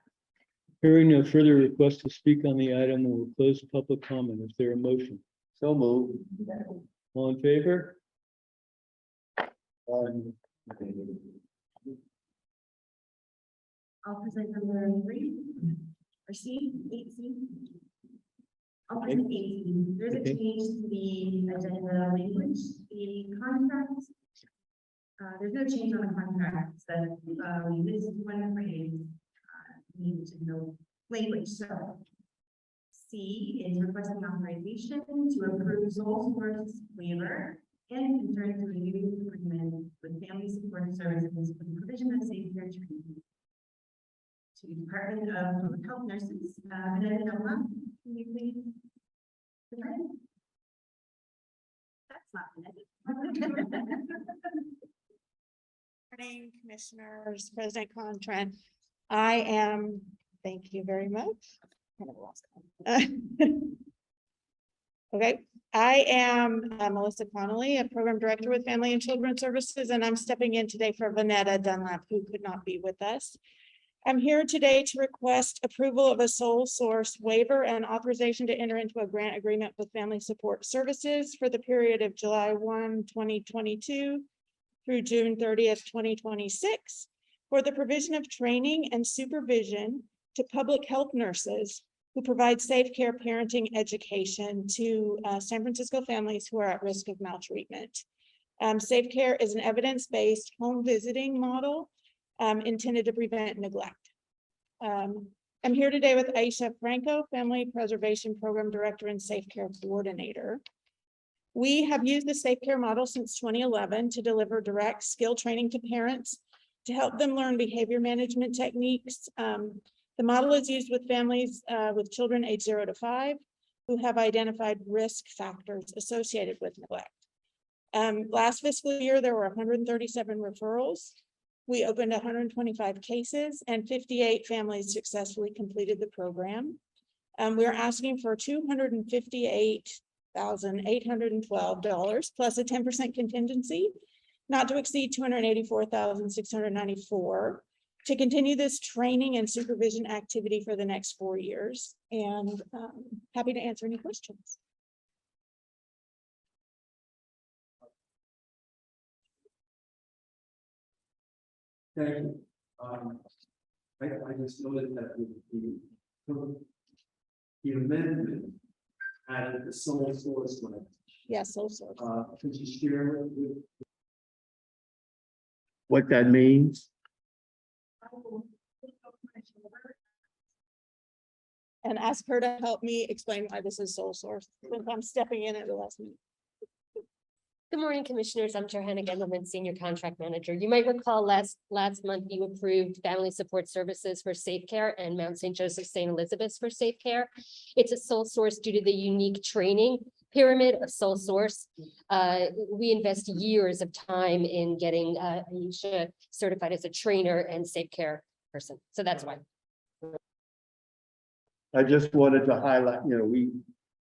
Hearing no further requests to speak on the item, we will close public comment. Is there a motion?
So move.
All in favor?
I'll present number 3, or C, 8C. I'll present 8C. There's a change to the agenda language, the contract. There's no change on the contract, that this is one phrase, needed to know language, so. C is requesting authorization to approve sole source waiver and enter into a new agreement with family support services for the provision of safe care training to Department of Public Health Nurses, and then can you please? That's not
Morning, Commissioners, President Contran. I am, thank you very much. Kind of lost count. Okay, I am Melissa Connolly, a Program Director with Family and Children Services, and I'm stepping in today for Vanetta Dunlap, who could not be with us. I'm here today to request approval of a sole source waiver and authorization to enter into a grant agreement with Family Support Services for the period of July 1, 2022 through June 30th, 2026 for the provision of training and supervision to public health nurses who provide safe care parenting education to San Francisco families who are at risk of maltreatment. Safe care is an evidence-based home visiting model intended to prevent neglect. I'm here today with Aisha Franco, Family Preservation Program Director and Safe Care Coordinator. We have used the Safe Care model since 2011 to deliver direct skill training to parents to help them learn behavior management techniques. The model is used with families with children age 0 to 5 who have identified risk factors associated with neglect. Last fiscal year, there were 137 referrals. We opened 125 cases and 58 families successfully completed the program. We're asking for $258,812 plus a 10% contingency, not to exceed $284,694 to continue this training and supervision activity for the next 4 years. And happy to answer any questions.
Thank you. I just noted that the amendment added the sole source language.
Yes, also.
Could you share with
What that means?
And ask her to help me explain why this is sole source, since I'm stepping in at the last minute.
Good morning, Commissioners. I'm Johanna Gendelman, Senior Contract Manager. You might recall last month you approved Family Support Services for Safe Care and Mount St. Joseph St. Elizabeth's for Safe Care. It's a sole source due to the unique training pyramid of sole source. We invest years of time in getting Aisha certified as a trainer and safe care person. So that's why.
I just wanted to highlight,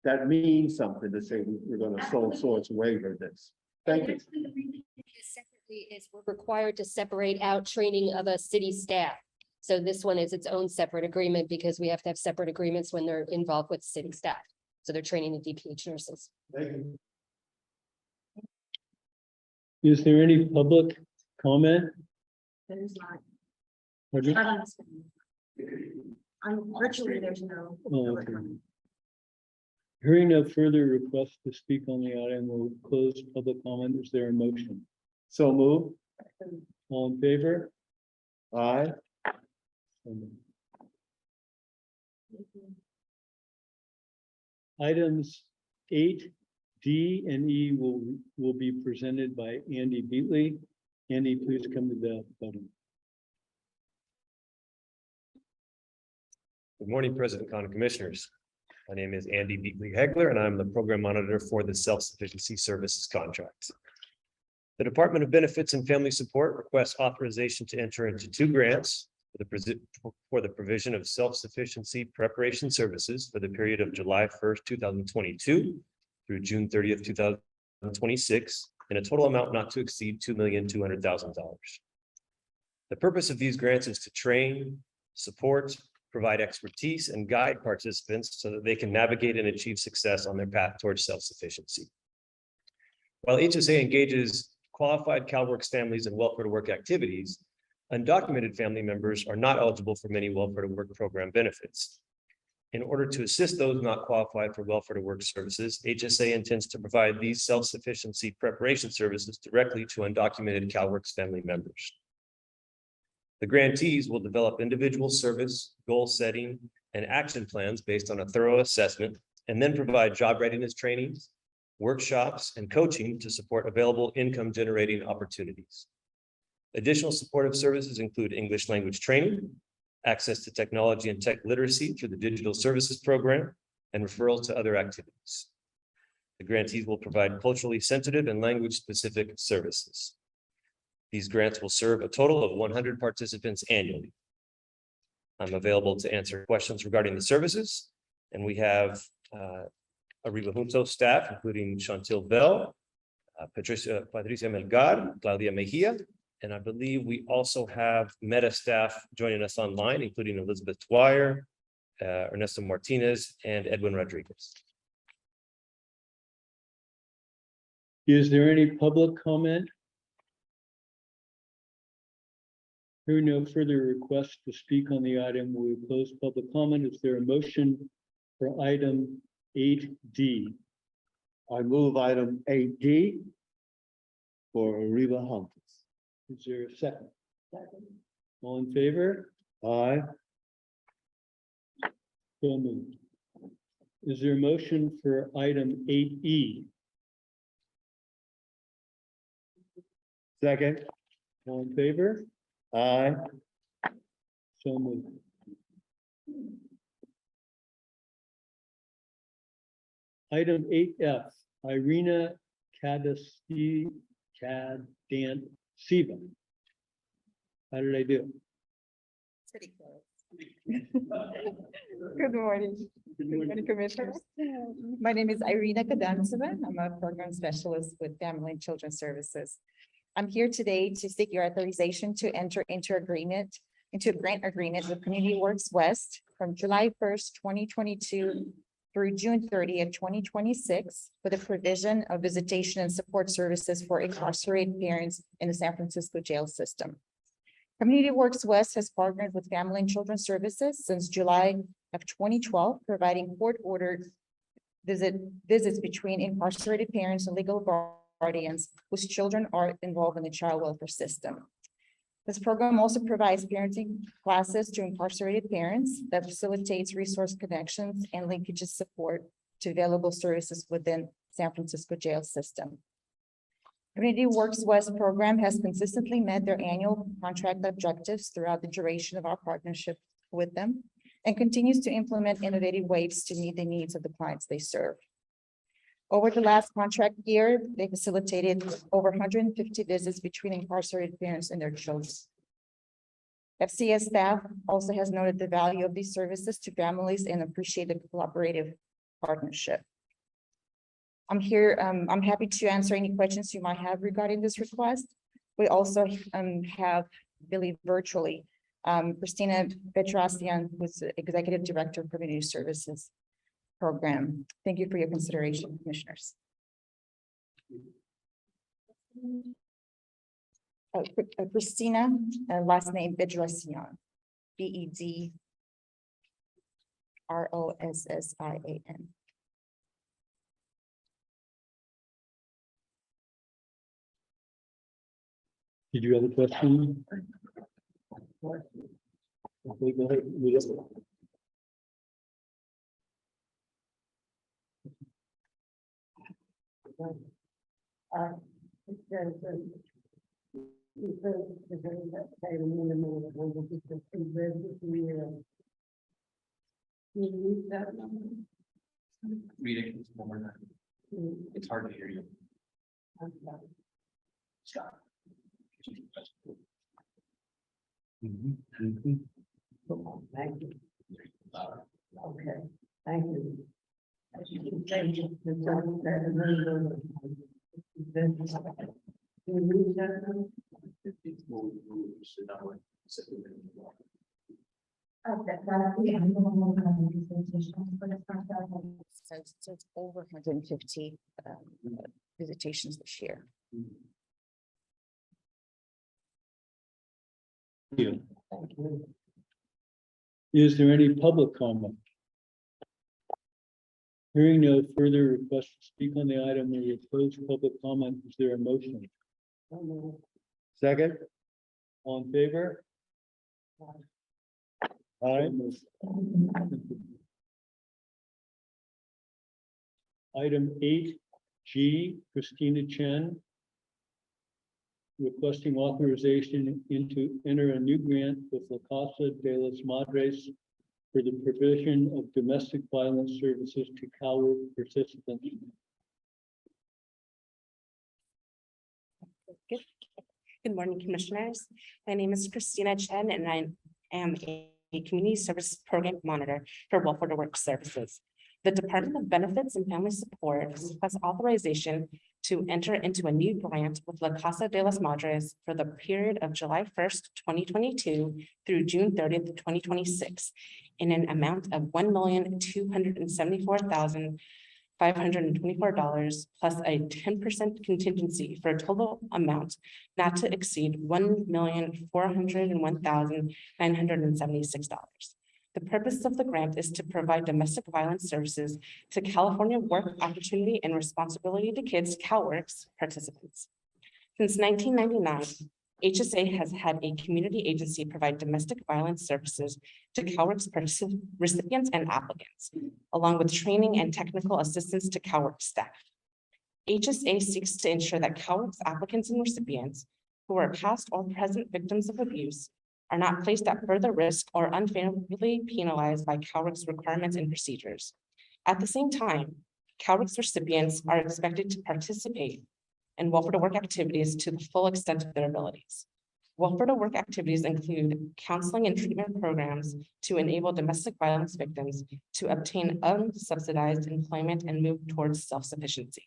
that means something to say we're gonna sole source waiver this. Thank you.
Separately is we're required to separate out training of a city staff. So this one is its own separate agreement because we have to have separate agreements when they're involved with city staff. So they're training the DPH nurses.
Thank you.
Is there any public comment?
There's not.
Pardon?
Not on the screen. Virtually, there's no.
Oh, okay. Hearing no further requests to speak on the item, we'll close public comment. Is there a motion?
So move.
All in favor?
Aye.
Items 8D and E will be presented by Andy Beatley. Andy, please come to the podium.
Good morning, President Con Commissioners. My name is Andy Beatley Hegler, and I'm the Program Monitor for the Self-Sufficiency Services Contract. The Department of Benefits and Family Support requests authorization to enter into 2 grants for the provision of self-sufficiency preparation services for the period of July 1st, 2022 through June 30th, 2026, in a total amount not to exceed $2,200,000. The purpose of these grants is to train, support, provide expertise, and guide participants so that they can navigate and achieve success on their path towards self-sufficiency. While HSA engages qualified CalWORKs families in welfare to work activities, undocumented family members are not eligible for many welfare to work program benefits. In order to assist those not qualified for welfare to work services, HSA intends to provide these self-sufficiency preparation services directly to undocumented CalWORKs family members. The grantees will develop individual service, goal setting, and action plans based on a thorough assessment, and then provide job readiness trainings, workshops, and coaching to support available income generating opportunities. Additional supportive services include English language training, access to technology and tech literacy through the Digital Services Program, and referrals to other activities. The grantees will provide culturally sensitive and language-specific services. These grants will serve a total of 100 participants annually. I'm available to answer questions regarding the services, and we have Arriba Juntos staff, including Chantil Bell, Patricia Melgar, Claudia Mejia, and I believe we also have Meta staff joining us online, including Elizabeth Dwyer, Ernesto Martinez, and Edwin Rodriguez.
Is there any public comment? Hearing no further requests to speak on the item, we will close public comment. Is there a motion for item 8D?
I move item 8D for Arriba Juntos.
Is there a second? All in favor?
Aye.
So moved. Is there a motion for item 8E?
Second.
All in favor?
Aye.
So moved. Item 8F, Irina Kadant Siva. How did I do?
Pretty close. Good morning. Good morning, Commissioners. My name is Irina Kadantseva. I'm a program specialist with Family and Children Services. I'm here today to seek your authorization to enter into a grant agreement with Community Works West from July 1st, 2022 through June 30th, 2026 for the provision of visitation and support services for incarcerated parents in the San Francisco jail system. Community Works West has partnered with Family and Children Services since July of 2012, providing court-ordered visits between incarcerated parents and legal guardians whose children are involved in the child welfare system. This program also provides parenting classes to incarcerated parents that facilitates resource connections and linkages support to available services within San Francisco jail system. Community Works West program has consistently met their annual contract objectives throughout the duration of our partnership with them and continues to implement innovative ways to meet the needs of the clients they serve. Over the last contract year, they facilitated over 150 visits between incarcerated parents and their children. FCS staff also has noted the value of these services to families and appreciate the collaborative partnership. I'm here, I'm happy to answer any questions you might have regarding this request. We also have, I believe virtually, Christina Petrosian, who's the Executive Director of Community Services Program. Thank you for your consideration, Commissioners. Christina, last name Bedrosian, Bedrosian.
Did you have a question? Okay, go ahead.
Read it one more time. It's hard to hear you. Scott.
Thank you. Okay, thank you.
That's the annual presentation for the contract.
So it's over 150 visitations this year.
You. Is there any public comment? Hearing no further requests to speak on the item, we will close public comment. Is there a motion?
Second,
All in favor? Aye. Item 8G, Christina Chen. Requesting authorization into enter a new grant with La Casa de las Madres for the provision of domestic violence services to CalWORK participants.
Good morning, Commissioners. My name is Christina Chen, and I am a Community Service Program Monitor for Welfare to Work Services. The Department of Benefits and Family Support has authorization to enter into a new grant with La Casa de las Madres for the period of July 1st, 2022 through June 30th, 2026, in an amount of $1,274,524 plus a 10% contingency for a total amount not to exceed $1,401,976. The purpose of the grant is to provide domestic violence services to California Work Opportunity and Responsibility to Kids CalWORKs participants. Since 1999, HSA has had a community agency provide domestic violence services to CalWORKs recipients and applicants, along with training and technical assistance to CalWORK staff. HSA seeks to ensure that CalWORKs applicants and recipients who are past or present victims of abuse are not placed at further risk or unfairly penalized by CalWORKs requirements and procedures. At the same time, CalWORKs recipients are expected to participate in welfare to work activities to the full extent of their abilities. Welfare to work activities include counseling and treatment programs to enable domestic violence victims to obtain unsubsidized employment and move towards self-sufficiency.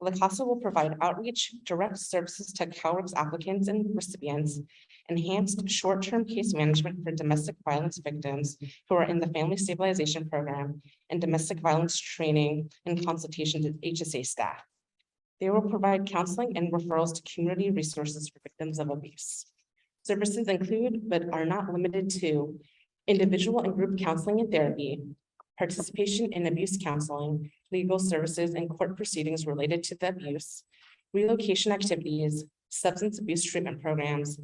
La Casa will provide outreach, direct services to CalWORKs applicants and recipients, enhanced short-term case management for domestic violence victims who are in the Family Stabilization Program, and domestic violence training and consultation to HSA staff. They will provide counseling and referrals to community resources for victims of abuse. Services include, but are not limited to, individual and group counseling and therapy, participation in abuse counseling, legal services and court proceedings related to the abuse, relocation activities, substance abuse treatment programs,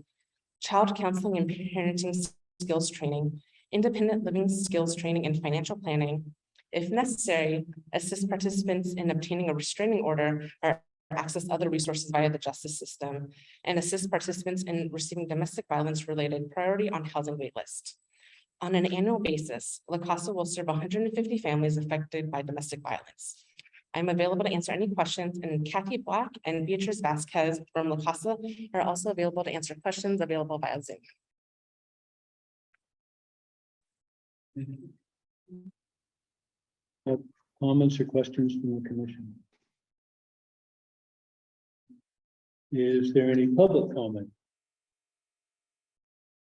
child counseling and parenting skills training, independent living skills training and financial planning. If necessary, assist participants in obtaining a restraining order or access other resources via the justice system, and assist participants in receiving domestic violence related priority on housing waitlist. On an annual basis, La Casa will serve 150 families affected by domestic violence. I'm available to answer any questions, and Kathy Black and Beatrice Vasquez from La Casa are also available to answer questions available via Zoom.
Comments or questions from the commission? Is there any public comment?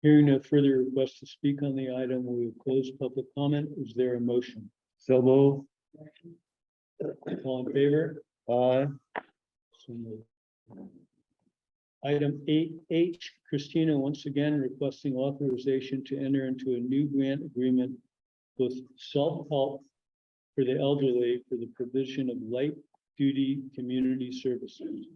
Hearing no further requests to speak on the item, we will close public comment. Is there a motion?
so move.
All in favor?
Aye.
So moved. Item 8H, Christina once again requesting authorization to enter into a new grant agreement with self-help for the elderly for the provision of light duty community services.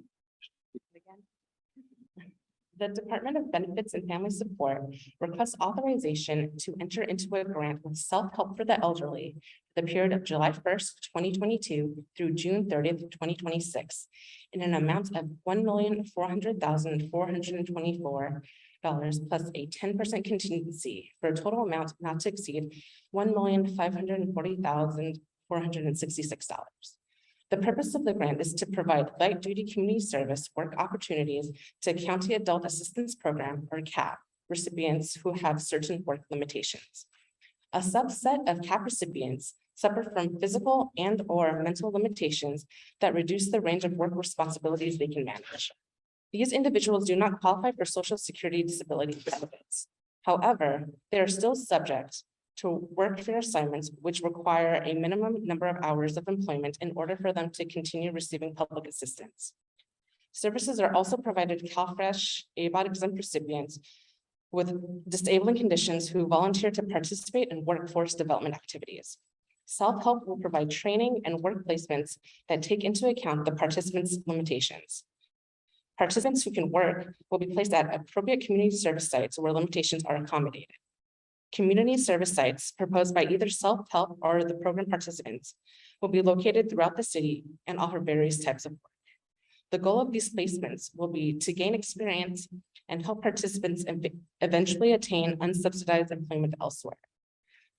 The Department of Benefits and Family Support requests authorization to enter into a grant with self-help for the elderly for the period of July 1st, 2022 through June 30th, 2026, in an amount of $1,400,424 plus a 10% contingency for a total amount not to exceed $1,540,466. The purpose of the grant is to provide light duty community service work opportunities to County Adult Assistance Program or CAP recipients who have certain work limitations. A subset of CAP recipients suffer from physical and or mental limitations that reduce the range of work responsibilities they can manage. These individuals do not qualify for Social Security disability benefits. However, they are still subject to work fair assignments, which require a minimum number of hours of employment in order for them to continue receiving public assistance. Services are also provided to CalFresh ABOT exempt recipients with disabling conditions who volunteer to participate in workforce development activities. Self-help will provide training and work placements that take into account the participants' limitations. Participants who can work will be placed at appropriate community service sites where limitations are accommodated. Community service sites proposed by either self-help or the program participants will be located throughout the city and offer various types of work. The goal of these placements will be to gain experience and help participants eventually attain unsubsidized employment elsewhere.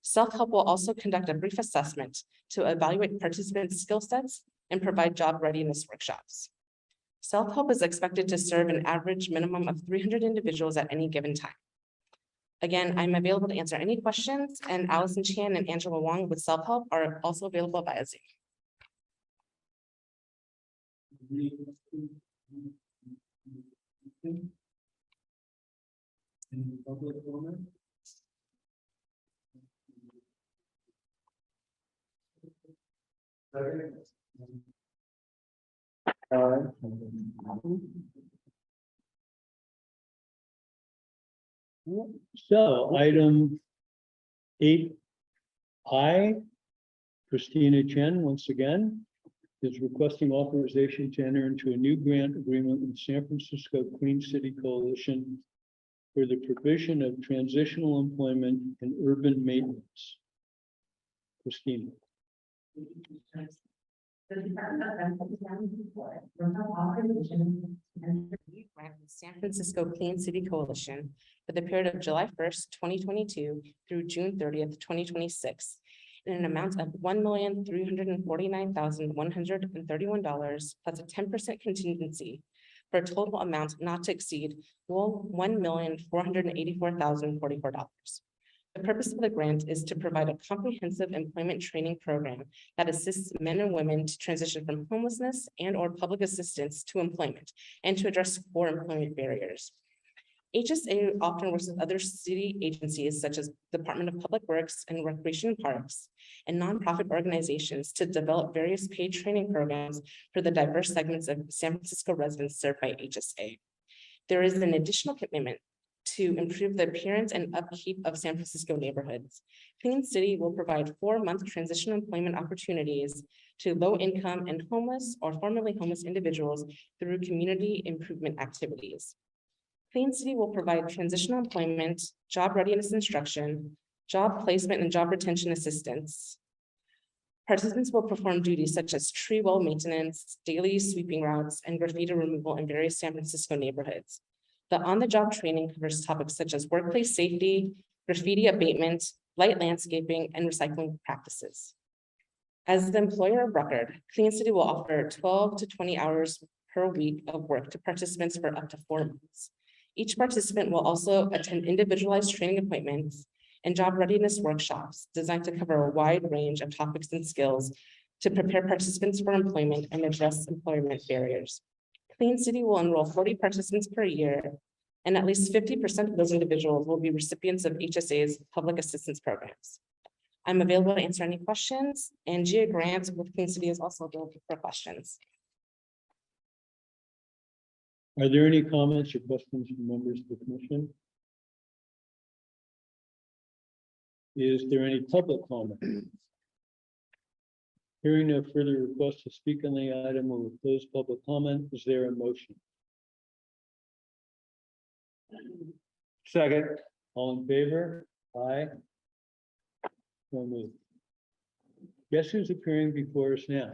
Self-help will also conduct a brief assessment to evaluate participants' skill sets and provide job readiness workshops. Self-help is expected to serve an average minimum of 300 individuals at any given time. Again, I'm available to answer any questions, and Allison Chan and Angela Wong with Self-help are also available via Zoom.
Any public comment? So item 8I, Christina Chen, once again, is requesting authorization to enter into a new grant agreement with San Francisco Clean City Coalition for the provision of transitional employment and urban maintenance. Christina.
The Department of Environmental will have authorization and grant the San Francisco Clean City Coalition for the period of July 1st, 2022 through June 30th, 2026, in an amount of $1,349,131 plus a 10% contingency for a total amount not to exceed $1,484,044. The purpose of the grant is to provide a comprehensive employment training program that assists men and women to transition from homelessness and/or public assistance to employment and to address core employment barriers. HSA often works with other city agencies such as Department of Public Works and Recreation and Parks and nonprofit organizations to develop various paid training programs for the diverse segments of San Francisco residents served by HSA. There is an additional commitment to improve the appearance and upkeep of San Francisco neighborhoods. Clean City will provide 4-month transitional employment opportunities to low-income and homeless or formerly homeless individuals through community improvement activities. Clean City will provide transitional employment, job readiness instruction, job placement and job retention assistance. Participants will perform duties such as tree well maintenance, daily sweeping routes, and graffiti removal in various San Francisco neighborhoods. The on-the-job training covers topics such as workplace safety, graffiti abatement, light landscaping, and recycling practices. As the employer of record, Clean City will offer 12 to 20 hours per week of work to participants for up to 4 months. Each participant will also attend individualized training appointments and job readiness workshops designed to cover a wide range of topics and skills to prepare participants for employment and address employment barriers. Clean City will enroll 40 participants per year, and at least 50% of those individuals will be recipients of HSA's public assistance programs. I'm available to answer any questions, and Gia Grant with Clean City is also available for questions.
Are there any comments or questions from members of the commission? Is there any public comment? Hearing no further requests to speak on the item, we'll close public comment. Is there a motion?
Second.
All in favor? Aye. So moved. Guess who's appearing before us now?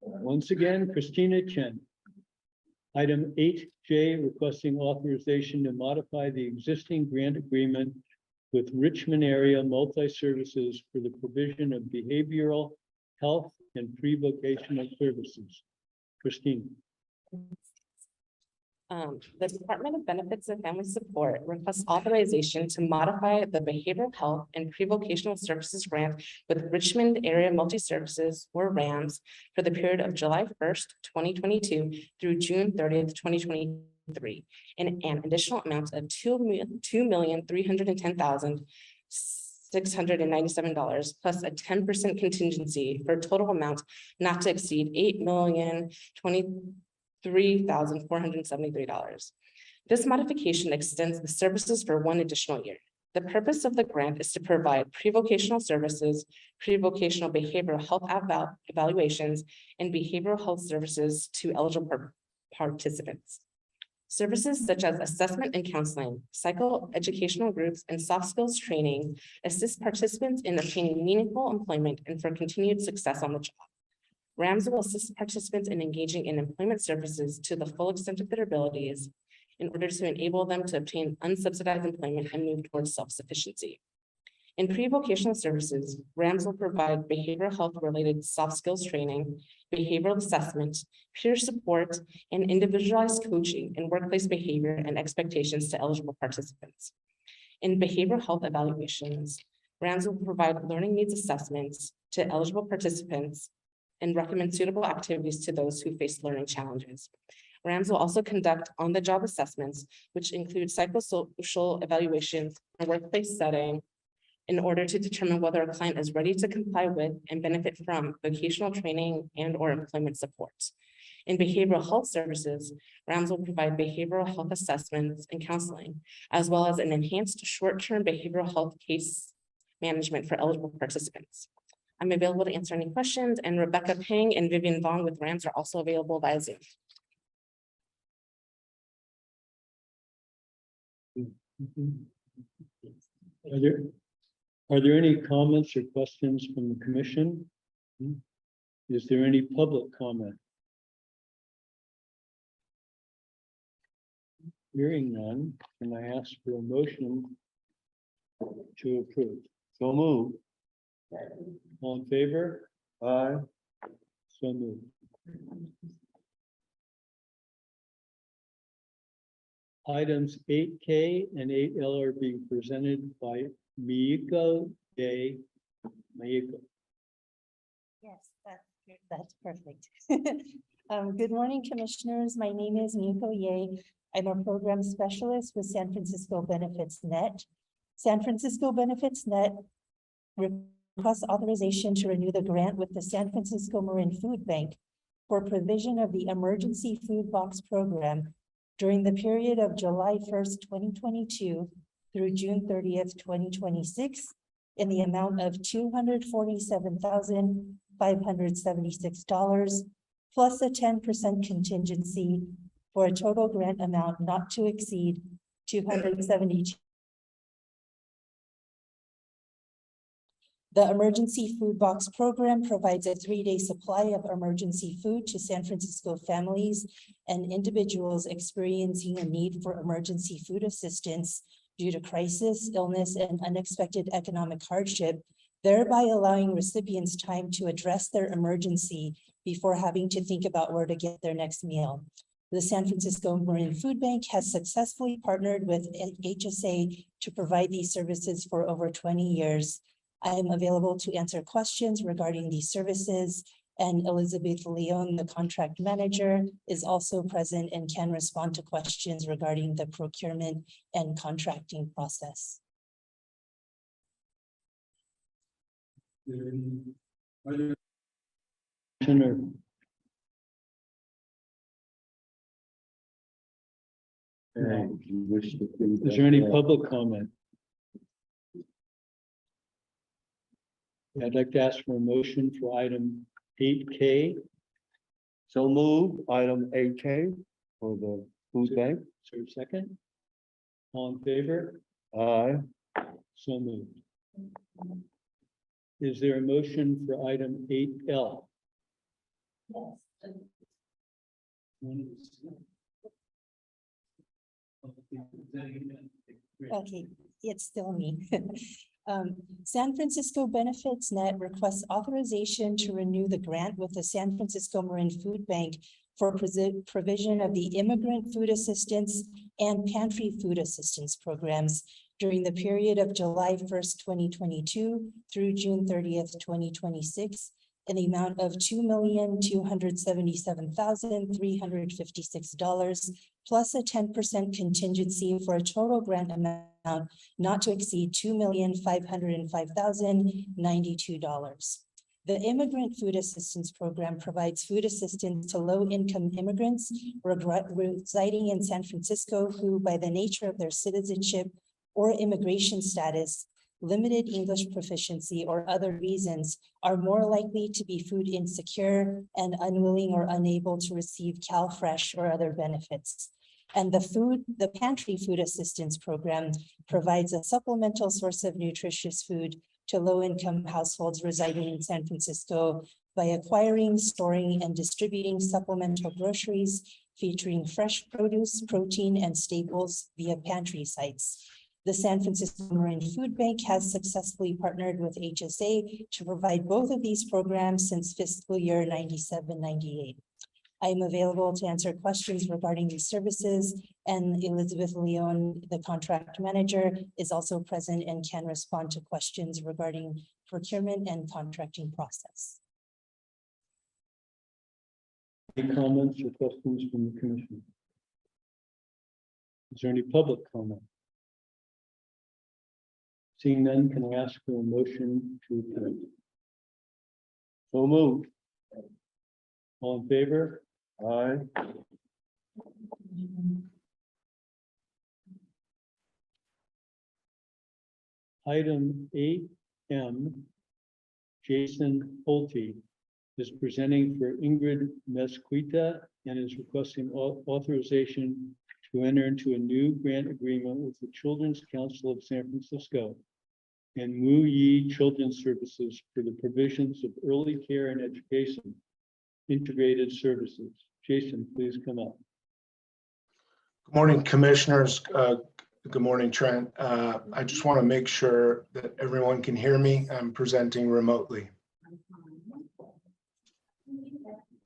Once again, Christina Chen. Item 8J, requesting authorization to modify the existing grant agreement with Richmond Area Multi-Services for the provision of behavioral health and pre-vocational services. Christine.
The Department of Benefits and Family Support requests authorization to modify the Behavioral Health and Pre-Vocational Services Grant with Richmond Area Multi-Services, or RAMS, for the period of July 1st, 2022 through June 30th, 2026, 2023 in an additional amount of $2,310,697 plus a 10% contingency for a total amount not to exceed $8,023,473. This modification extends the services for one additional year. The purpose of the grant is to provide pre-vocational services, pre-vocational behavioral health evaluations, and behavioral health services to eligible participants. Services such as assessment and counseling, psychoeducational groups, and soft skills training assist participants in obtaining meaningful employment and for continued success on the job. RAMS will assist participants in engaging in employment services to the full extent of their abilities in order to enable them to obtain unsubsidized employment and move towards self-sufficiency. In pre-vocational services, RAMS will provide behavioral health related soft skills training, behavioral assessment, peer support, and individualized coaching in workplace behavior and expectations to eligible participants. In behavioral health evaluations, RAMS will provide learning needs assessments to eligible participants and recommend suitable activities to those who face learning challenges. RAMS will also conduct on-the-job assessments, which include psychosocial evaluations in a workplace setting in order to determine whether a client is ready to comply with and benefit from vocational training and/or employment support. In behavioral health services, RAMS will provide behavioral health assessments and counseling, as well as an enhanced short-term behavioral health case management for eligible participants. I'm available to answer any questions, and Rebecca Peng and Vivian Vong with RAMS are also available via Zoom.
Are there any comments or questions from the commission? Is there any public comment? Hearing none, can I ask for a motion to approve?
So move.
All in favor?
Aye.
So moved. Items 8K and 8L are being presented by Miyako Day. Miyako.
Yes, that's perfect. Good morning, commissioners. My name is Miyako Ye. I'm a program specialist with San Francisco Benefits Net. San Francisco Benefits Net requests authorization to renew the grant with the San Francisco Marin Food Bank for provision of the Emergency Food Box Program during the period of July 1st, 2022 through June 30th, 2026 in the amount of $247,576 plus a 10% contingency for a total grant amount not to exceed $272. The Emergency Food Box Program provides a 3-day supply of emergency food to San Francisco families and individuals experiencing a need for emergency food assistance due to crisis, illness, and unexpected economic hardship, thereby allowing recipients time to address their emergency before having to think about where to get their next meal. The San Francisco Marin Food Bank has successfully partnered with HSA to provide these services for over 20 years. I am available to answer questions regarding these services, and Elizabeth Leon, the contract manager, is also present and can respond to questions regarding the procurement and contracting process.
Are there Is there any public comment? I'd like to ask for a motion for item 8K.
So move item 8K for the food bank.
Is there a second? All in favor?
Aye.
So moved. Is there a motion for item 8L?
Okay, it's still me. San Francisco Benefits Net requests authorization to renew the grant with the San Francisco Marin Food Bank for provision of the immigrant food assistance and pantry food assistance programs during the period of July 1st, 2022 through June 30th, 2026 in the amount of $2,277,356, plus a 10% contingency for a total grant amount not to exceed $2,505,092. The Immigrant Food Assistance Program provides food assistance to low-income immigrants residing in San Francisco who, by the nature of their citizenship or immigration status, limited English proficiency, or other reasons, are more likely to be food insecure and unwilling or unable to receive CalFresh or other benefits. And the Pantry Food Assistance Program provides a supplemental source of nutritious food to low-income households residing in San Francisco by acquiring, storing, and distributing supplemental groceries featuring fresh produce, protein, and staples via pantry sites. The San Francisco Marin Food Bank has successfully partnered with HSA to provide both of these programs since fiscal year 97-98. I am available to answer questions regarding these services, and Elizabeth Leon, the contract manager, is also present and can respond to questions regarding procurement and contracting process.
Any comments or questions from the commission? Is there any public comment? Seeing none, can I ask for a motion to approve? So moved. All in favor? Aye. Item 8M, Jason Pulte is presenting for Ingrid Mesquita and is requesting authorization to enter into a new grant agreement with the Children's Council of San Francisco and Wu Yi Children's Services for the provisions of early care and education integrated services. Jason, please come up.
Good morning, commissioners. Good morning, Trent. I just want to make sure that everyone can hear me. I'm presenting remotely.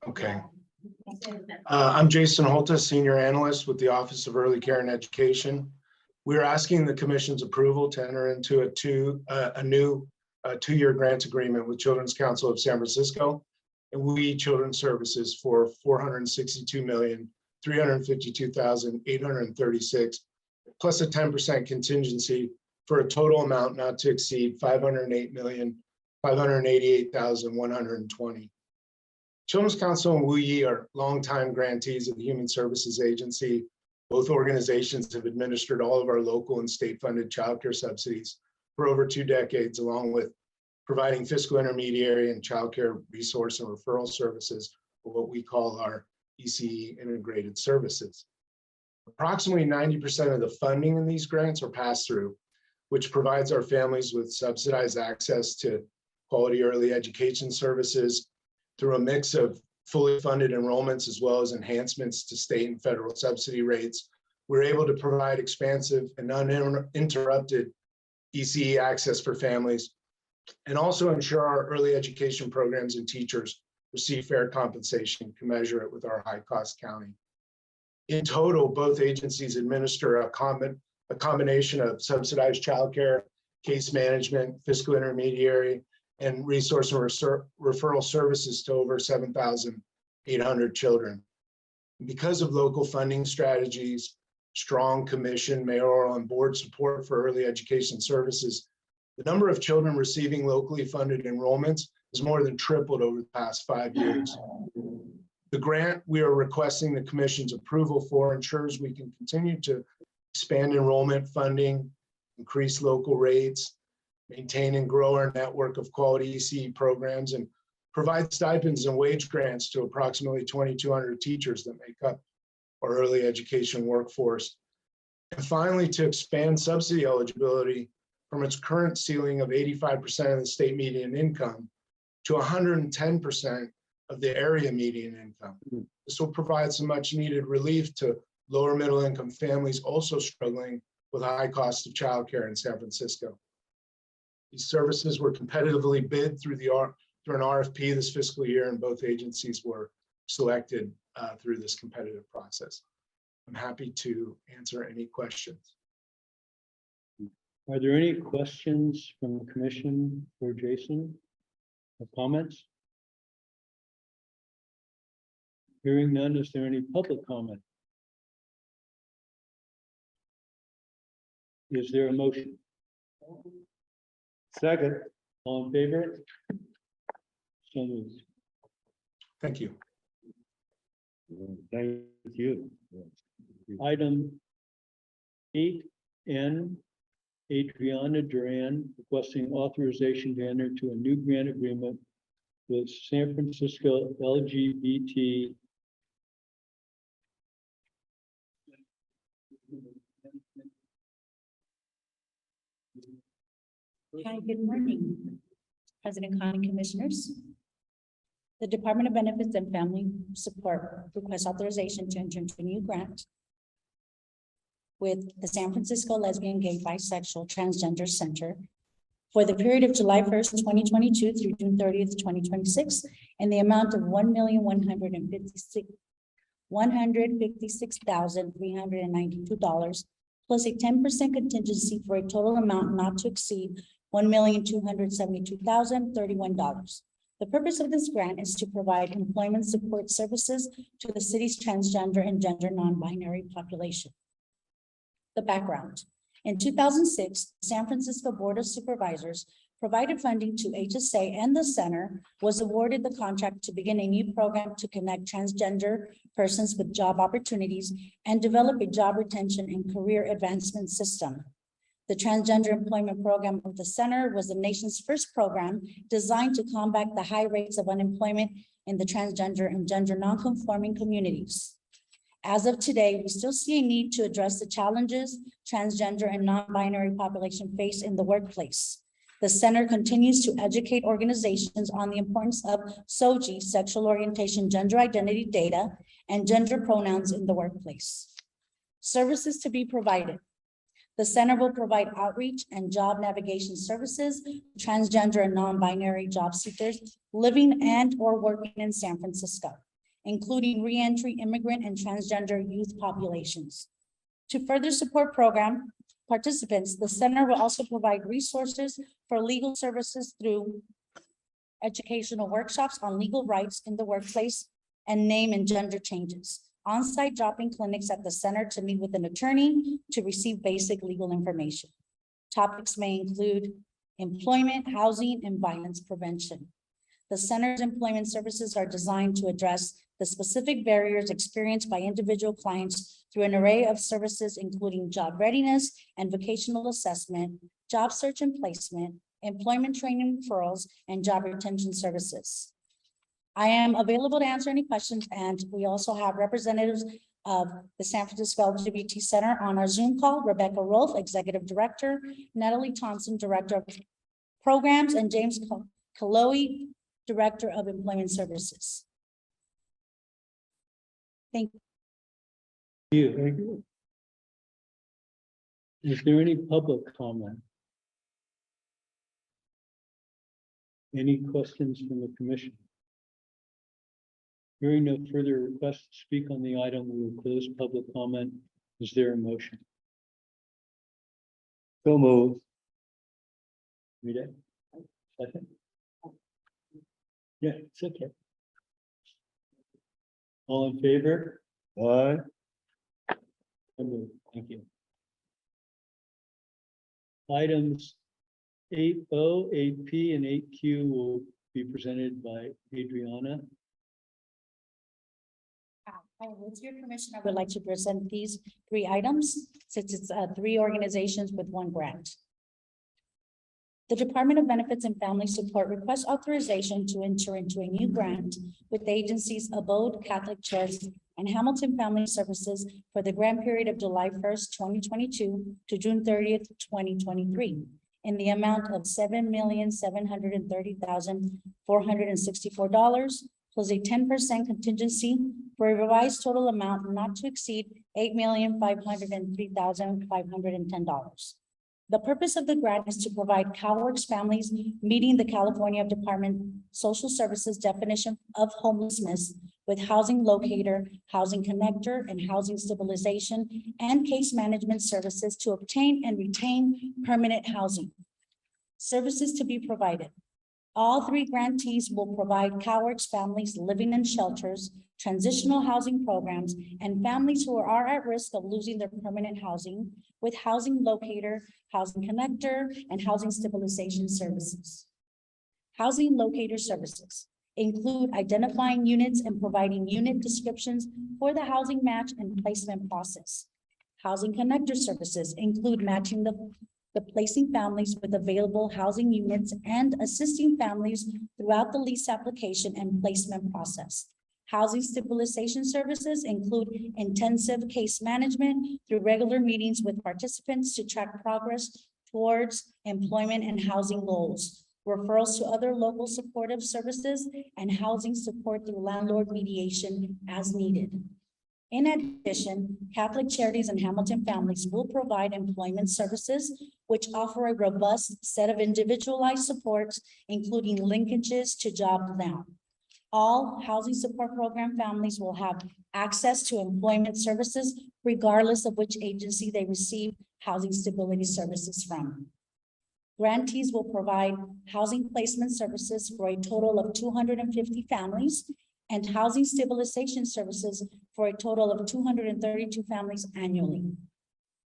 Okay. I'm Jason Holta, Senior Analyst with the Office of Early Care and Education. We're asking the Commission's approval to enter into a new two-year grant agreement with Children's Council of San Francisco and We Children's Services for $462,352,836, plus a 10% contingency for a total amount not to exceed $508,588,120. Children's Council and Wu Yi are longtime grantees of the Human Services Agency. Both organizations have administered all of our local and state-funded childcare subsidies for over 2 decades, along with providing fiscal intermediary and childcare resource and referral services, or what we call our ECE integrated services. Approximately 90% of the funding in these grants are pass-through, which provides our families with subsidized access to quality early education services through a mix of fully funded enrollments as well as enhancements to state and federal subsidy rates. We're able to provide expansive and uninterrupted ECE access for families, and also ensure our early education programs and teachers receive fair compensation to measure it with our high-cost county. In total, both agencies administer a combination of subsidized childcare, case management, fiscal intermediary, and resource and referral services to over 7,800 children. Because of local funding strategies, strong commission, mayoral, and board support for early education services, the number of children receiving locally funded enrollments has more than tripled over the past 5 years. The grant we are requesting the Commission's approval for ensures we can continue to expand enrollment funding, increase local rates, maintain and grow our network of quality ECE programs, and provide stipends and wage grants to approximately 2,200 teachers that make up our early education workforce. And finally, to expand subsidy eligibility from its current ceiling of 85% of the state median income to 110% of the area median income. This will provide some much needed relief to lower middle income families also struggling with a high cost of childcare in San Francisco. These services were competitively bid through an RFP this fiscal year, and both agencies were selected through this competitive process. I'm happy to answer any questions.
Are there any questions from the commission for Jason or comments? Hearing none, is there any public comment? Is there a motion?
Second.
All in favor? So moved.
Thank you.
Thank you.
Item 8N, Adriana Duran requesting authorization to enter into a new grant agreement with San Francisco LGBT.
Hi, good morning, President Connie, Commissioners. The Department of Benefits and Family Support requests authorization to enter into a new grant with the San Francisco Lesbian, Gay, Bisexual, Transgender Center for the period of July 1st, 2022 through June 30th, 2026, in the amount of $1,156,392 plus a 10% contingency for a total amount not to exceed $1,272,031. The purpose of this grant is to provide employment support services to the city's transgender and gender non-binary population. The background. In 2006, San Francisco Board of Supervisors provided funding to HSA, and the center was awarded the contract to begin a new program to connect transgender persons with job opportunities and develop a job retention and career advancement system. The Transgender Employment Program of the center was the nation's first program designed to combat the high rates of unemployment in the transgender and gender nonconforming communities. As of today, we still see a need to address the challenges transgender and non-binary population face in the workplace. The center continues to educate organizations on the importance of SOGI, sexual orientation, gender identity data, and gender pronouns in the workplace. Services to be provided. The center will provide outreach and job navigation services to transgender and non-binary job seekers living and or working in San Francisco, including reentry immigrant and transgender youth populations. To further support program participants, the center will also provide resources for legal services through educational workshops on legal rights in the workplace and name and gender changes, on-site drop-in clinics at the center to meet with an attorney to receive basic legal information. Topics may include employment, housing, and violence prevention. The center's employment services are designed to address the specific barriers experienced by individual clients through an array of services, including job readiness and vocational assessment, job search and placement, employment training referrals, and job retention services. I am available to answer any questions, and we also have representatives of the San Francisco LGBT Center on our Zoom call, Rebecca Rolfe, Executive Director, Natalie Thompson, Director of Programs, and James Kaloe, Director of Employment Services. Thank
you. Thank you. Is there any public comment? Any questions from the commission? Hearing no further requests to speak on the item, we will close public comment. Is there a motion?
So moved.
Read it. Second. Yeah, it's okay. All in favor?
Aye.
So moved. Thank you. Items 8O, 8P, and 8Q will be presented by Adriana.
With your permission, I would like to present these three items since it's three organizations with one grant. The Department of Benefits and Family Support requests authorization to enter into a new grant with the agencies Abode Catholic Church and Hamilton Family Services for the grant period of July 1st, 2022 to June 30th, 2023, in the amount of $7,730,464 plus a 10% contingency for a revised total amount not to exceed $8,503,510. The purpose of the grant is to provide CalWorks families meeting the California Department of Social Services definition of homelessness with housing locator, housing connector, and housing stabilization and case management services to obtain and retain permanent housing. Services to be provided. All three grantees will provide CalWORKs families living in shelters, transitional housing programs, and families who are at risk of losing their permanent housing with housing locator, housing connector, and housing stabilization services. Housing locator services include identifying units and providing unit descriptions for the housing match and placement process. Housing connector services include matching the placing families with available housing units and assisting families throughout the lease application and placement process. Housing stabilization services include intensive case management through regular meetings with participants to track progress towards employment and housing goals, referrals to other local supportive services, and housing support through landlord mediation as needed. In addition, Catholic Charities and Hamilton Families will provide employment services, which offer a robust set of individualized supports, including linkages to Job Now. All housing support program families will have access to employment services, regardless of which agency they receive housing stability services from. Grantees will provide housing placement services for a total of 250 families and housing stabilization services for a total of 232 families annually.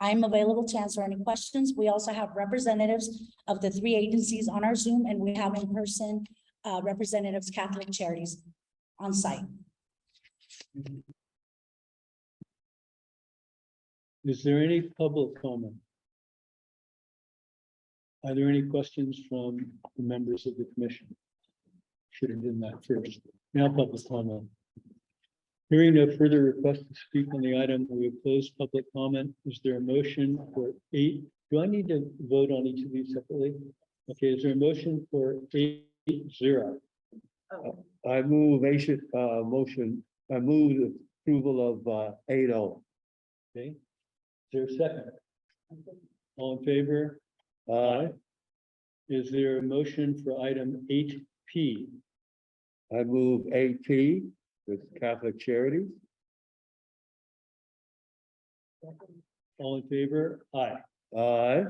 I am available to answer any questions. We also have representatives of the three agencies on our Zoom, and we have in person representatives, Catholic Charities on site.
Is there any public comment? Are there any questions from the members of the commission? Should have done that first. Now public comment. Hearing no further requests to speak on the item, we will close public comment. Is there a motion for 8? Do I need to vote on each of these separately? Okay, is there a motion for 8-0?
I move motion, I move the approval of 8-0.
Okay. Is there a second? All in favor?
Aye.
Is there a motion for item 8P?
I move 8P with Catholic Charities.
All in favor? Aye.
Aye.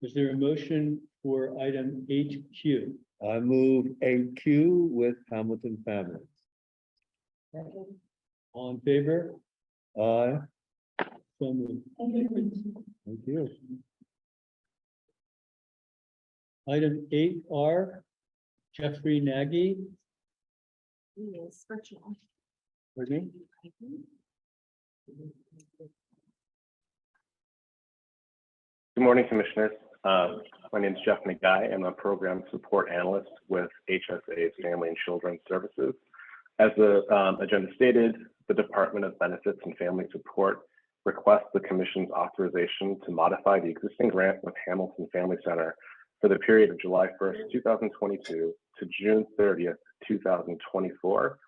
Is there a motion for item 8Q?
I move 8Q with Hamilton Families.
All in favor?
Aye.
So moved.
Thank you.
Item 8R, Jeffrey Nagy.
Yes, virtual.
Pardon me?
Good morning, Commissioners. My name is Jeff McGuy. I'm a Program Support Analyst with HSA's Family and Children's Services. As the agenda stated, the Department of Benefits and Family Support requests the Commission's authorization to modify the existing grant with Hamilton Family Center for the period of July 1st, 2022 to June 30th, 2024,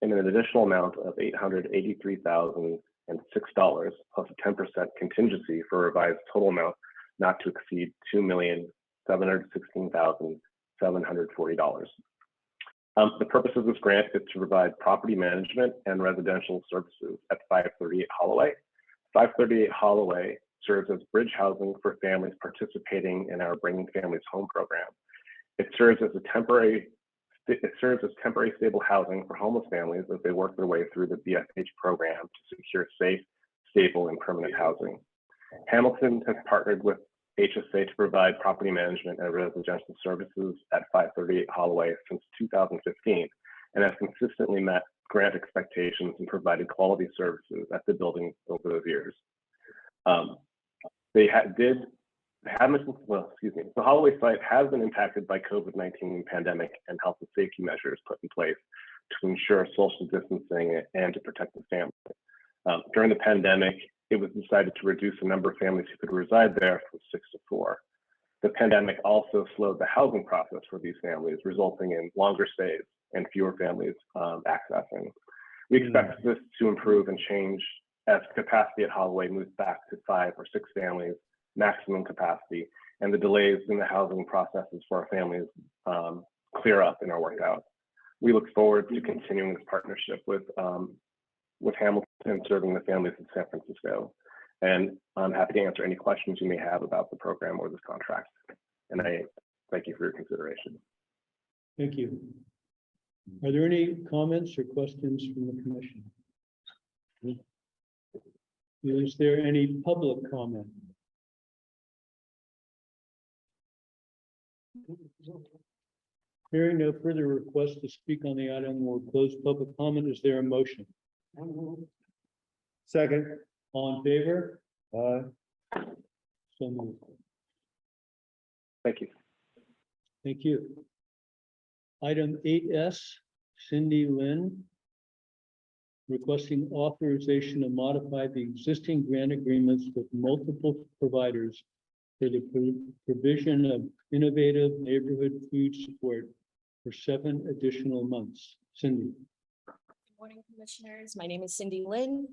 in an additional amount of $883,006 plus a 10% contingency for a revised total amount not to exceed $2,716,740. The purpose of this grant is to provide property management and residential services at 538 Holloway. 538 Holloway serves as bridge housing for families participating in our Bringing Families Home program. It serves as temporary stable housing for homeless families as they work their way through the BFH program to secure safe, stable, and permanent housing. Hamilton has partnered with HSA to provide property management and residential services at 538 Holloway since 2015 and has consistently met grant expectations and provided quality services at the building over those years. The Holloway site has been impacted by COVID-19 pandemic and health and safety measures put in place to ensure social distancing and to protect the family. During the pandemic, it was decided to reduce the number of families who could reside there from 6 to 4. The pandemic also slowed the housing process for these families, resulting in longer stays and fewer families accessing. We expect this to improve and change as capacity at Holloway moves back to 5 or 6 families, maximum capacity, and the delays in the housing processes for our families clear up and are worked out. We look forward to continuing this partnership with Hamilton serving the families in San Francisco. And I'm happy to answer any questions you may have about the program or this contract. And I thank you for your consideration.
Thank you. Are there any comments or questions from the commission? Is there any public comment? Hearing no further requests to speak on the item, we'll close public comment. Is there a motion?
Second.
All in favor?
Aye.
So moved.
Thank you.
Thank you. Item 8S, Cindy Lynn, requesting authorization to modify the existing grant agreements with multiple providers for the provision of innovative neighborhood food support for 7 additional months. Cindy.
Good morning, commissioners. My name is Cindy Lynn.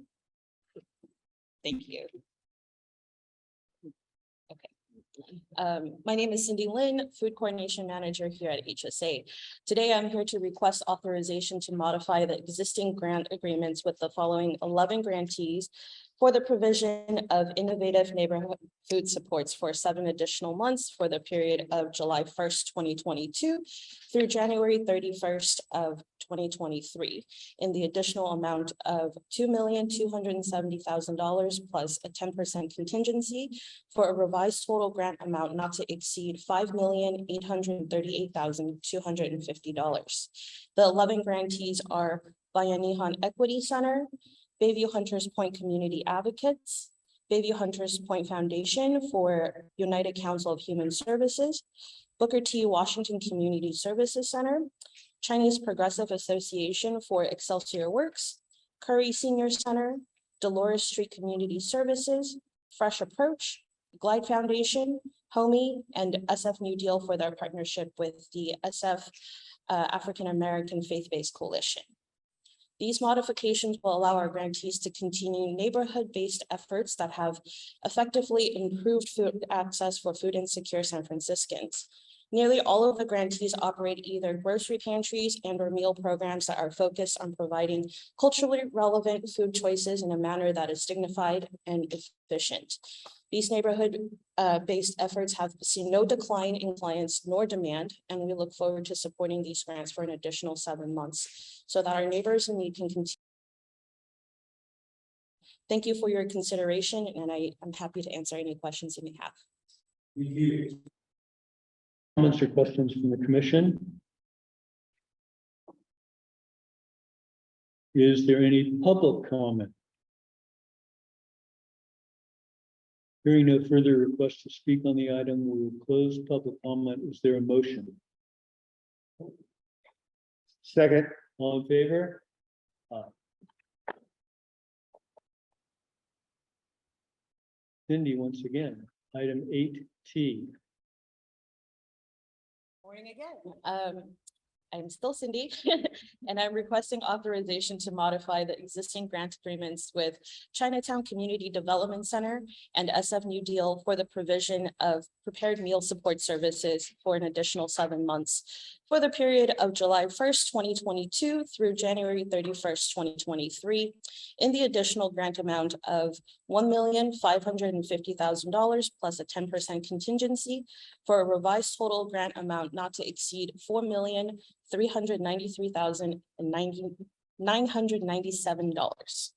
Thank you. My name is Cindy Lynn, Food Coordination Manager here at HSA. Today, I'm here to request authorization to modify the existing grant agreements with the following 11 grantees for the provision of innovative neighborhood food supports for 7 additional months for the period of July 1st, 2022 through January 31st of 2023 in the additional amount of $2,270,000 plus a 10% contingency for a revised total grant amount not to exceed $5,838,250. The 11 grantees are Bayanihan Equity Center, Bayview Hunters Point Community Advocates, Bayview Hunters Point Foundation for United Council of Human Services, Booker T. Washington Community Services Center, Chinese Progressive Association for Excelsior Works, Curry Senior Center, Dolores Street Community Services, Fresh Approach, Glide Foundation, Homey, and SF New Deal for their partnership with the SF African American Faith-Based Coalition. These modifications will allow our grantees to continue neighborhood-based efforts that have effectively improved food access for food insecure San Franciscans. Nearly all of the grantees operate either grocery pantries and/or meal programs that are focused on providing culturally relevant food choices in a manner that is dignified and efficient. These neighborhood-based efforts have seen no decline in clients nor demand, and we look forward to supporting these grants for an additional 7 months so that our neighbors in need can continue. Thank you for your consideration, and I'm happy to answer any questions you may have.
Thank you. Comments or questions from the commission? Is there any public comment? Hearing no further requests to speak on the item, we will close public comment. Is there a motion?
Second.
All in favor? Cindy, once again, item 8T.
Morning again. I'm still Cindy, and I'm requesting authorization to modify the existing grant agreements with Chinatown Community Development Center and SF New Deal for the provision of prepared meal support services for an additional 7 months for the period of July 1st, 2022 through January 31st, 2023 in the additional grant amount of $1,550,000 plus a 10% contingency for a revised total grant amount not to exceed $4,393,997.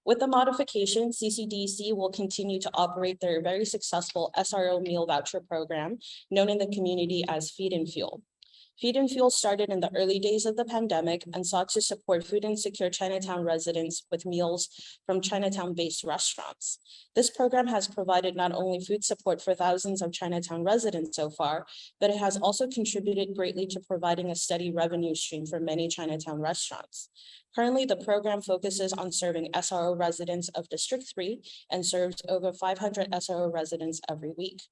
With the modification, CCDC will continue to operate their very successful SRO meal voucher program, known in the community as Feed and Fuel. Feed and Fuel started in the early days of the pandemic and sought to support food insecure Chinatown residents with meals from Chinatown-based restaurants. This program has provided not only food support for thousands of Chinatown residents so far, but it has also contributed greatly to providing a steady revenue stream for many Chinatown restaurants. Currently, the program focuses on serving SRO residents of District 3 and serves over 500 SRO residents every week.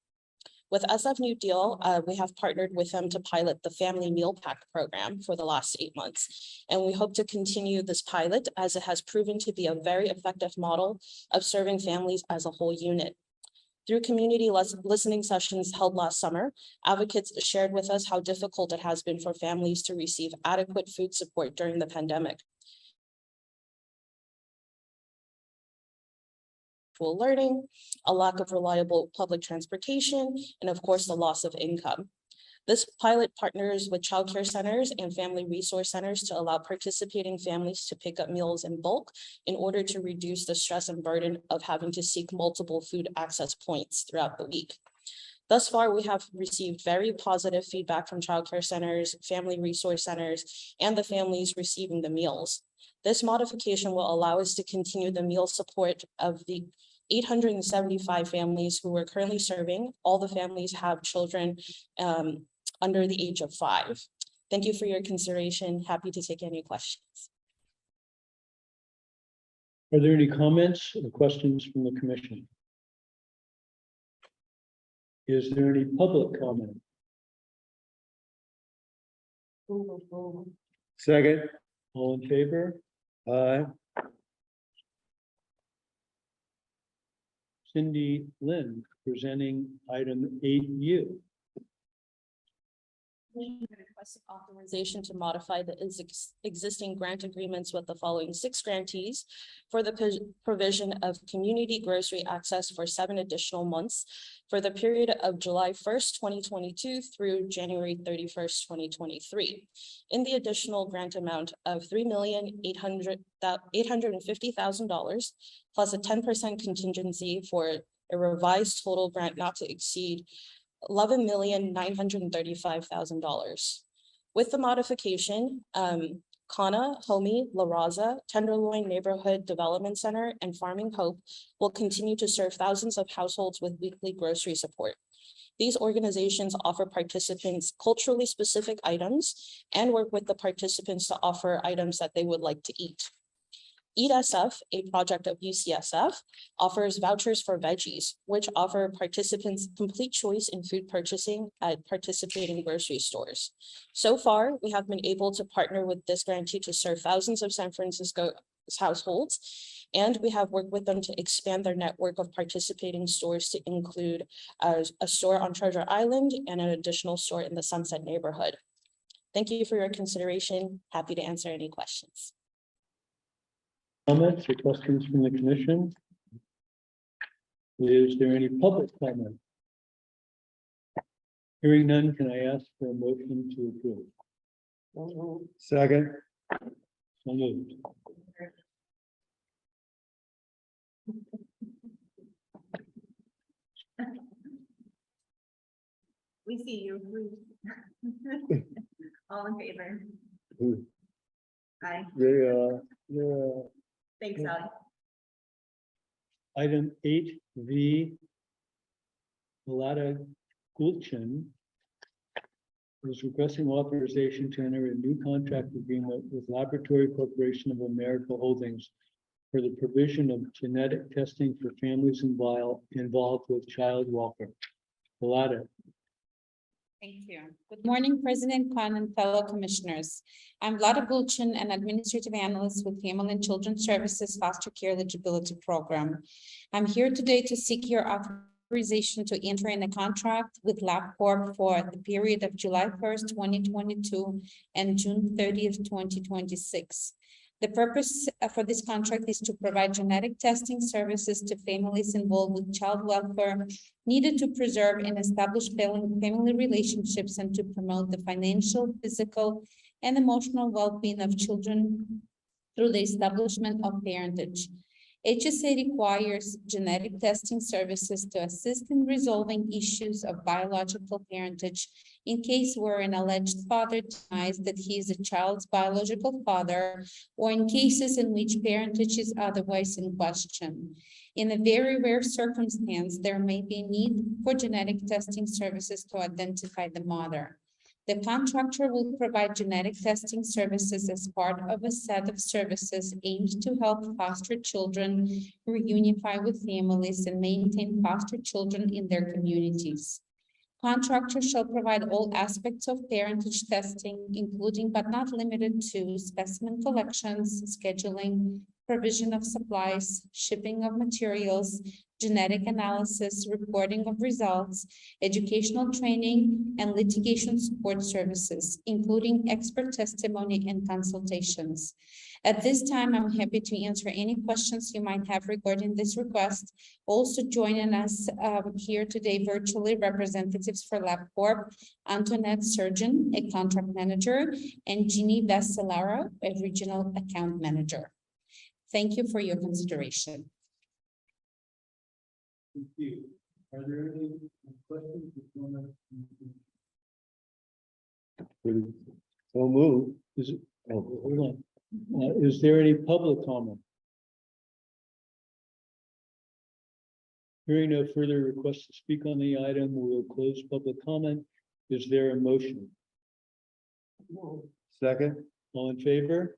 With SF New Deal, we have partnered with them to pilot the Family Meal Pack program for the last 8 months. And we hope to continue this pilot as it has proven to be a very effective model of serving families as a whole unit. Through community listening sessions held last summer, advocates shared with us how difficult it has been for families to receive adequate food support during the pandemic. Learning, a lack of reliable public transportation, and of course, the loss of income.
This pilot partners with childcare centers and family resource centers to allow participating families to pick up meals in bulk in order to reduce the stress and burden of having to seek multiple food access points throughout the week. Thus far, we have received very positive feedback from childcare centers, family resource centers, and the families receiving the meals. This modification will allow us to continue the meal support of the 875 families who we're currently serving. All the families have children under the age of 5. Thank you for your consideration. Happy to take any questions.
Are there any comments or questions from the commission? Is there any public comment?
Second.
All in favor?
Aye.
Cindy Lynn presenting item 8U.
Request authorization to modify the existing grant agreements with the following 6 grantees for the provision of community grocery access for 7 additional months for the period of July 1st, 2022 through January 31st, 2023. In the additional grant amount of $3,850,000 plus a 10% contingency for a revised total grant not to exceed $11,935,000. With the modification, Kana, Homey, La Raza, Tenderloin Neighborhood Development Center, and Farming Hope will continue to serve thousands of households with weekly grocery support. These organizations offer participants culturally specific items and work with the participants to offer items that they would like to eat. Eat SF, a project of UCSF, offers vouchers for veggies, which offer participants complete choice in food purchasing at participating grocery stores. So far, we have been able to partner with this grantee to serve thousands of San Francisco households, and we have worked with them to expand their network of participating stores to include a store on Treasure Island and an additional store in the Sunset neighborhood. Thank you for your consideration. Happy to answer any questions.
Comments or questions from the commission? Is there any public comment? Hearing none, can I ask for a motion to approve?
Second.
So moved.
We see you. All in favor? Aye.
Yeah.
Thanks, Sally.
Item 8V, Gulchen is requesting authorization to enter a new contract agreement with Laboratory Corporation of America Holdings for the provision of genetic testing for families involved with child welfare. Vlada.
Thank you. Good morning, President Khan and fellow commissioners. I'm Vlada Gulchen, an administrative analyst with Family and Children's Services Foster Care Eligibility Program. I'm here today to seek your authorization to enter in a contract with LabCorp for the period of July 1st, 2022 and June 30th, 2026. The purpose for this contract is to provide genetic testing services to families involved with child welfare needed to preserve and establish family relationships and to promote the financial, physical, and emotional well-being of children through the establishment of parentage. HSA requires genetic testing services to assist in resolving issues of biological parentage in case where an alleged father denies that he is a child's biological father, or in cases in which parentage is otherwise in question. In a very rare circumstance, there may be a need for genetic testing services to identify the mother. The contractor will provide genetic testing services as part of a set of services aimed to help foster children reunify with families and maintain foster children in their communities. Contractors shall provide all aspects of parentage testing, including but not limited to specimen collections, scheduling, provision of supplies, shipping of materials, genetic analysis, reporting of results, educational training, and litigation support services, including expert testimony and consultations. At this time, I'm happy to answer any questions you might have regarding this request. Also joining us here today virtually, representatives for LabCorp, Antoinette Surgeon, a contract manager, and Jeannie Vasilaro, a regional account manager. Thank you for your consideration.
Thank you. Are there any questions?
So move.
Is it, oh, hold on. Is there any public comment? Hearing no further requests to speak on the item, we will close public comment. Is there a motion?
Second.
All in favor?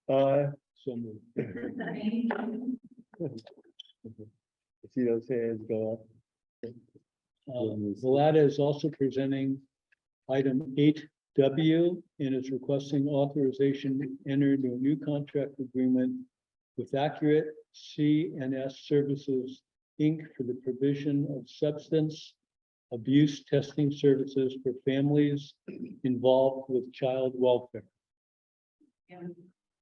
Aye.
So moved.
See those hands go up.
Valada is also presenting item 8W and is requesting authorization to enter into a new contract agreement with Accurate C&S Services, Inc. for the provision of substance abuse testing services for families involved with child welfare.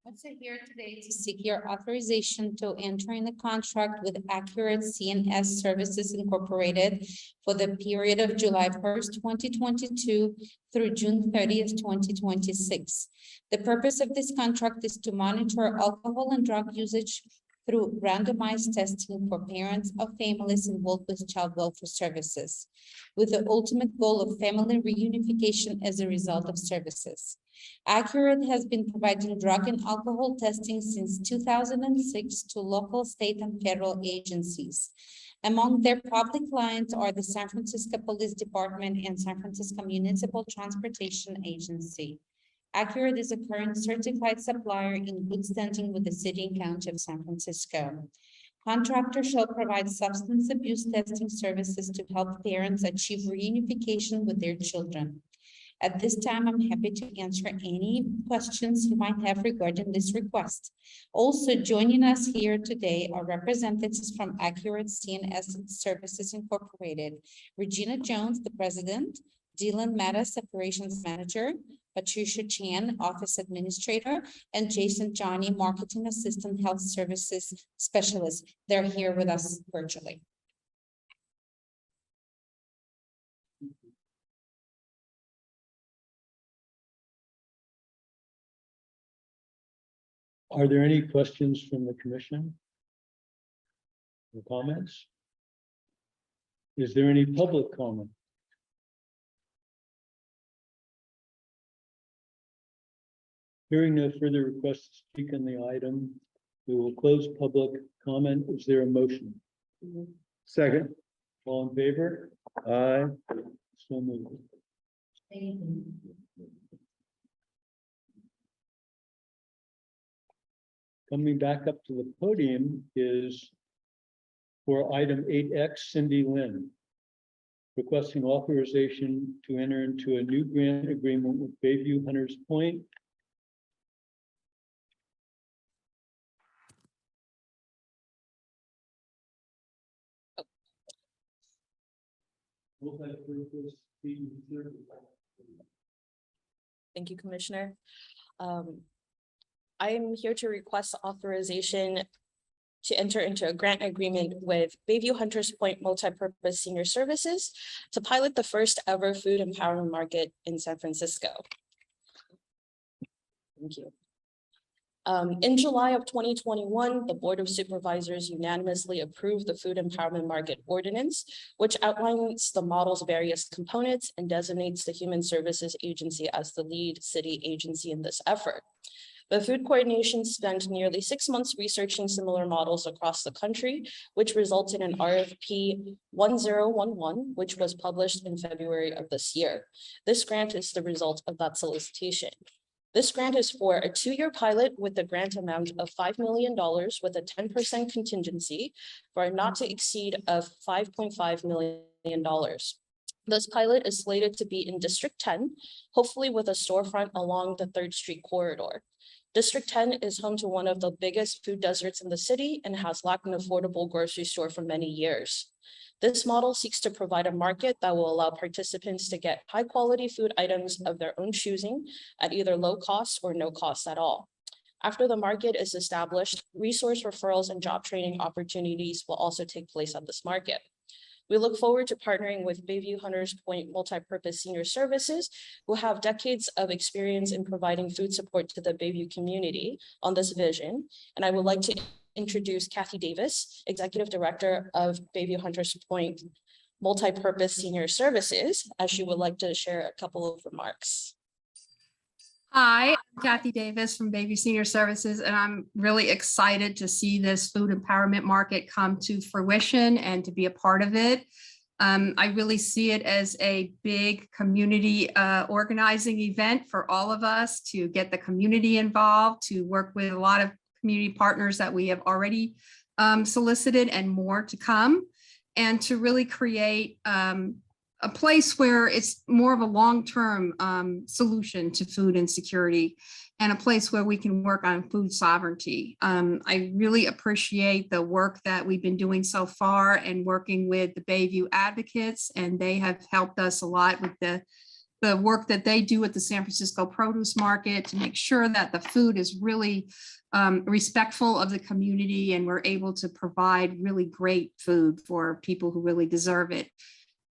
I'm here today to seek your authorization to enter in the contract with Accurate C&S Services Incorporated for the period of July 1st, 2022 through June 30th, 2026. The purpose of this contract is to monitor alcohol and drug usage through randomized testing for parents of families involved with child welfare services, with the ultimate goal of family reunification as a result of services. Accurate has been providing drug and alcohol testing since 2006 to local, state, and federal agencies. Among their public clients are the San Francisco Police Department and San Francisco Municipal Transportation Agency. Accurate is a current certified supplier in good standing with the city and county of San Francisco. Contractor shall provide substance abuse testing services to help parents achieve reunification with their children. At this time, I'm happy to answer any questions you might have regarding this request. Also joining us here today are representatives from Accurate C&S Services Incorporated, Regina Jones, the president, Dylan Mattis, operations manager, Patricia Chan, office administrator, and Jason Johnny, marketing assistant, health services specialist. They're here with us virtually.
Are there any questions from the commission? Or comments? Is there any public comment? Hearing no further requests to speak on the item, we will close public comment. Is there a motion?
Second.
All in favor?
Aye.
So moved.
Thank you.
Coming back up to the podium is for item 8X, Cindy Lynn, requesting authorization to enter into a new grant agreement with Bayview Hunters Point.
Thank you, Commissioner. I am here to request authorization to enter into a grant agreement with Bayview Hunters Point Multipurpose Senior Services to pilot the first ever food empowerment market in San Francisco. Thank you. In July of 2021, the Board of Supervisors unanimously approved the Food Empowerment Market Ordinance, which outlines the model's various components and designates the Human Services Agency as the lead city agency in this effort. The Food Coordination spent nearly 6 months researching similar models across the country, which resulted in RFP 1011, which was published in February of this year. This grant is the result of that solicitation. This grant is for a 2-year pilot with a grant amount of $5 million with a 10% contingency for a not to exceed of $5.5 million. This pilot is slated to be in District 10, hopefully with a storefront along the 3rd Street corridor. District 10 is home to one of the biggest food deserts in the city and has lacked an affordable grocery store for many years. This model seeks to provide a market that will allow participants to get high-quality food items of their own choosing at either low cost or no cost at all. After the market is established, resource referrals and job training opportunities will also take place at this market. We look forward to partnering with Bayview Hunters Point Multipurpose Senior Services, who have decades of experience in providing food support to the Bayview community on this vision. And I would like to introduce Kathy Davis, Executive Director of Bayview Hunters Point Multipurpose Senior Services, as she would like to share a couple of remarks.
Hi, I'm Kathy Davis from Bayview Senior Services, and I'm really excited to see this food empowerment market come to fruition and to be a part of it. I really see it as a big community organizing event for all of us to get the community involved, to work with a lot of community partners that we have already solicited and more to come, and to really create a place where it's more of a long-term solution to food insecurity, and a place where we can work on food sovereignty. I really appreciate the work that we've been doing so far and working with the Bayview advocates, and they have helped us a lot with the work that they do at the San Francisco produce market to make sure that the food is really respectful of the community, and we're able to provide really great food for people who really deserve it.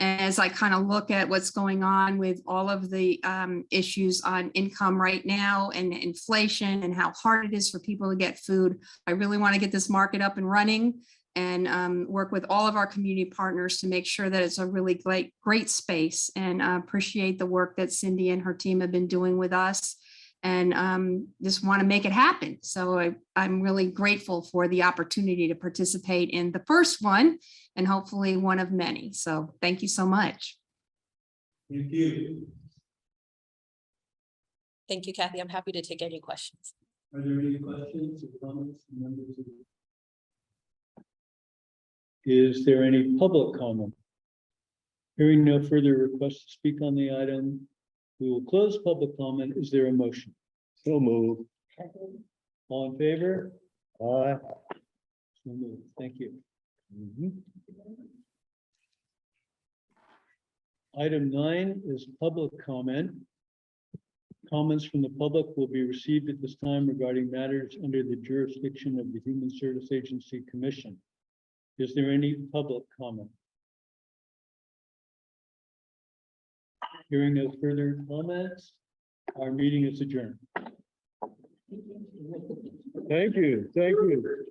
As I kind of look at what's going on with all of the issues on income right now and inflation and how hard it is for people to get food, I really want to get this market up and running and work with all of our community partners to make sure that it's a really great space, and appreciate the work that Cindy and her team have been doing with us, and just want to make it happen. So I'm really grateful for the opportunity to participate in the first one, and hopefully one of many. So thank you so much.
Thank you.
Thank you, Kathy. I'm happy to take any questions.
Are there any questions or comments from members of the? Is there any public comment? Hearing no further requests to speak on the item, we will close public comment. Is there a motion?
So move.
All in favor?
Aye.
So moved. Thank you. Item 9 is public comment. Comments from the public will be received at this time regarding matters under the jurisdiction of the Human Service Agency Commission. Is there any public comment? Hearing no further comments, our meeting is adjourned.
Thank you. Thank you.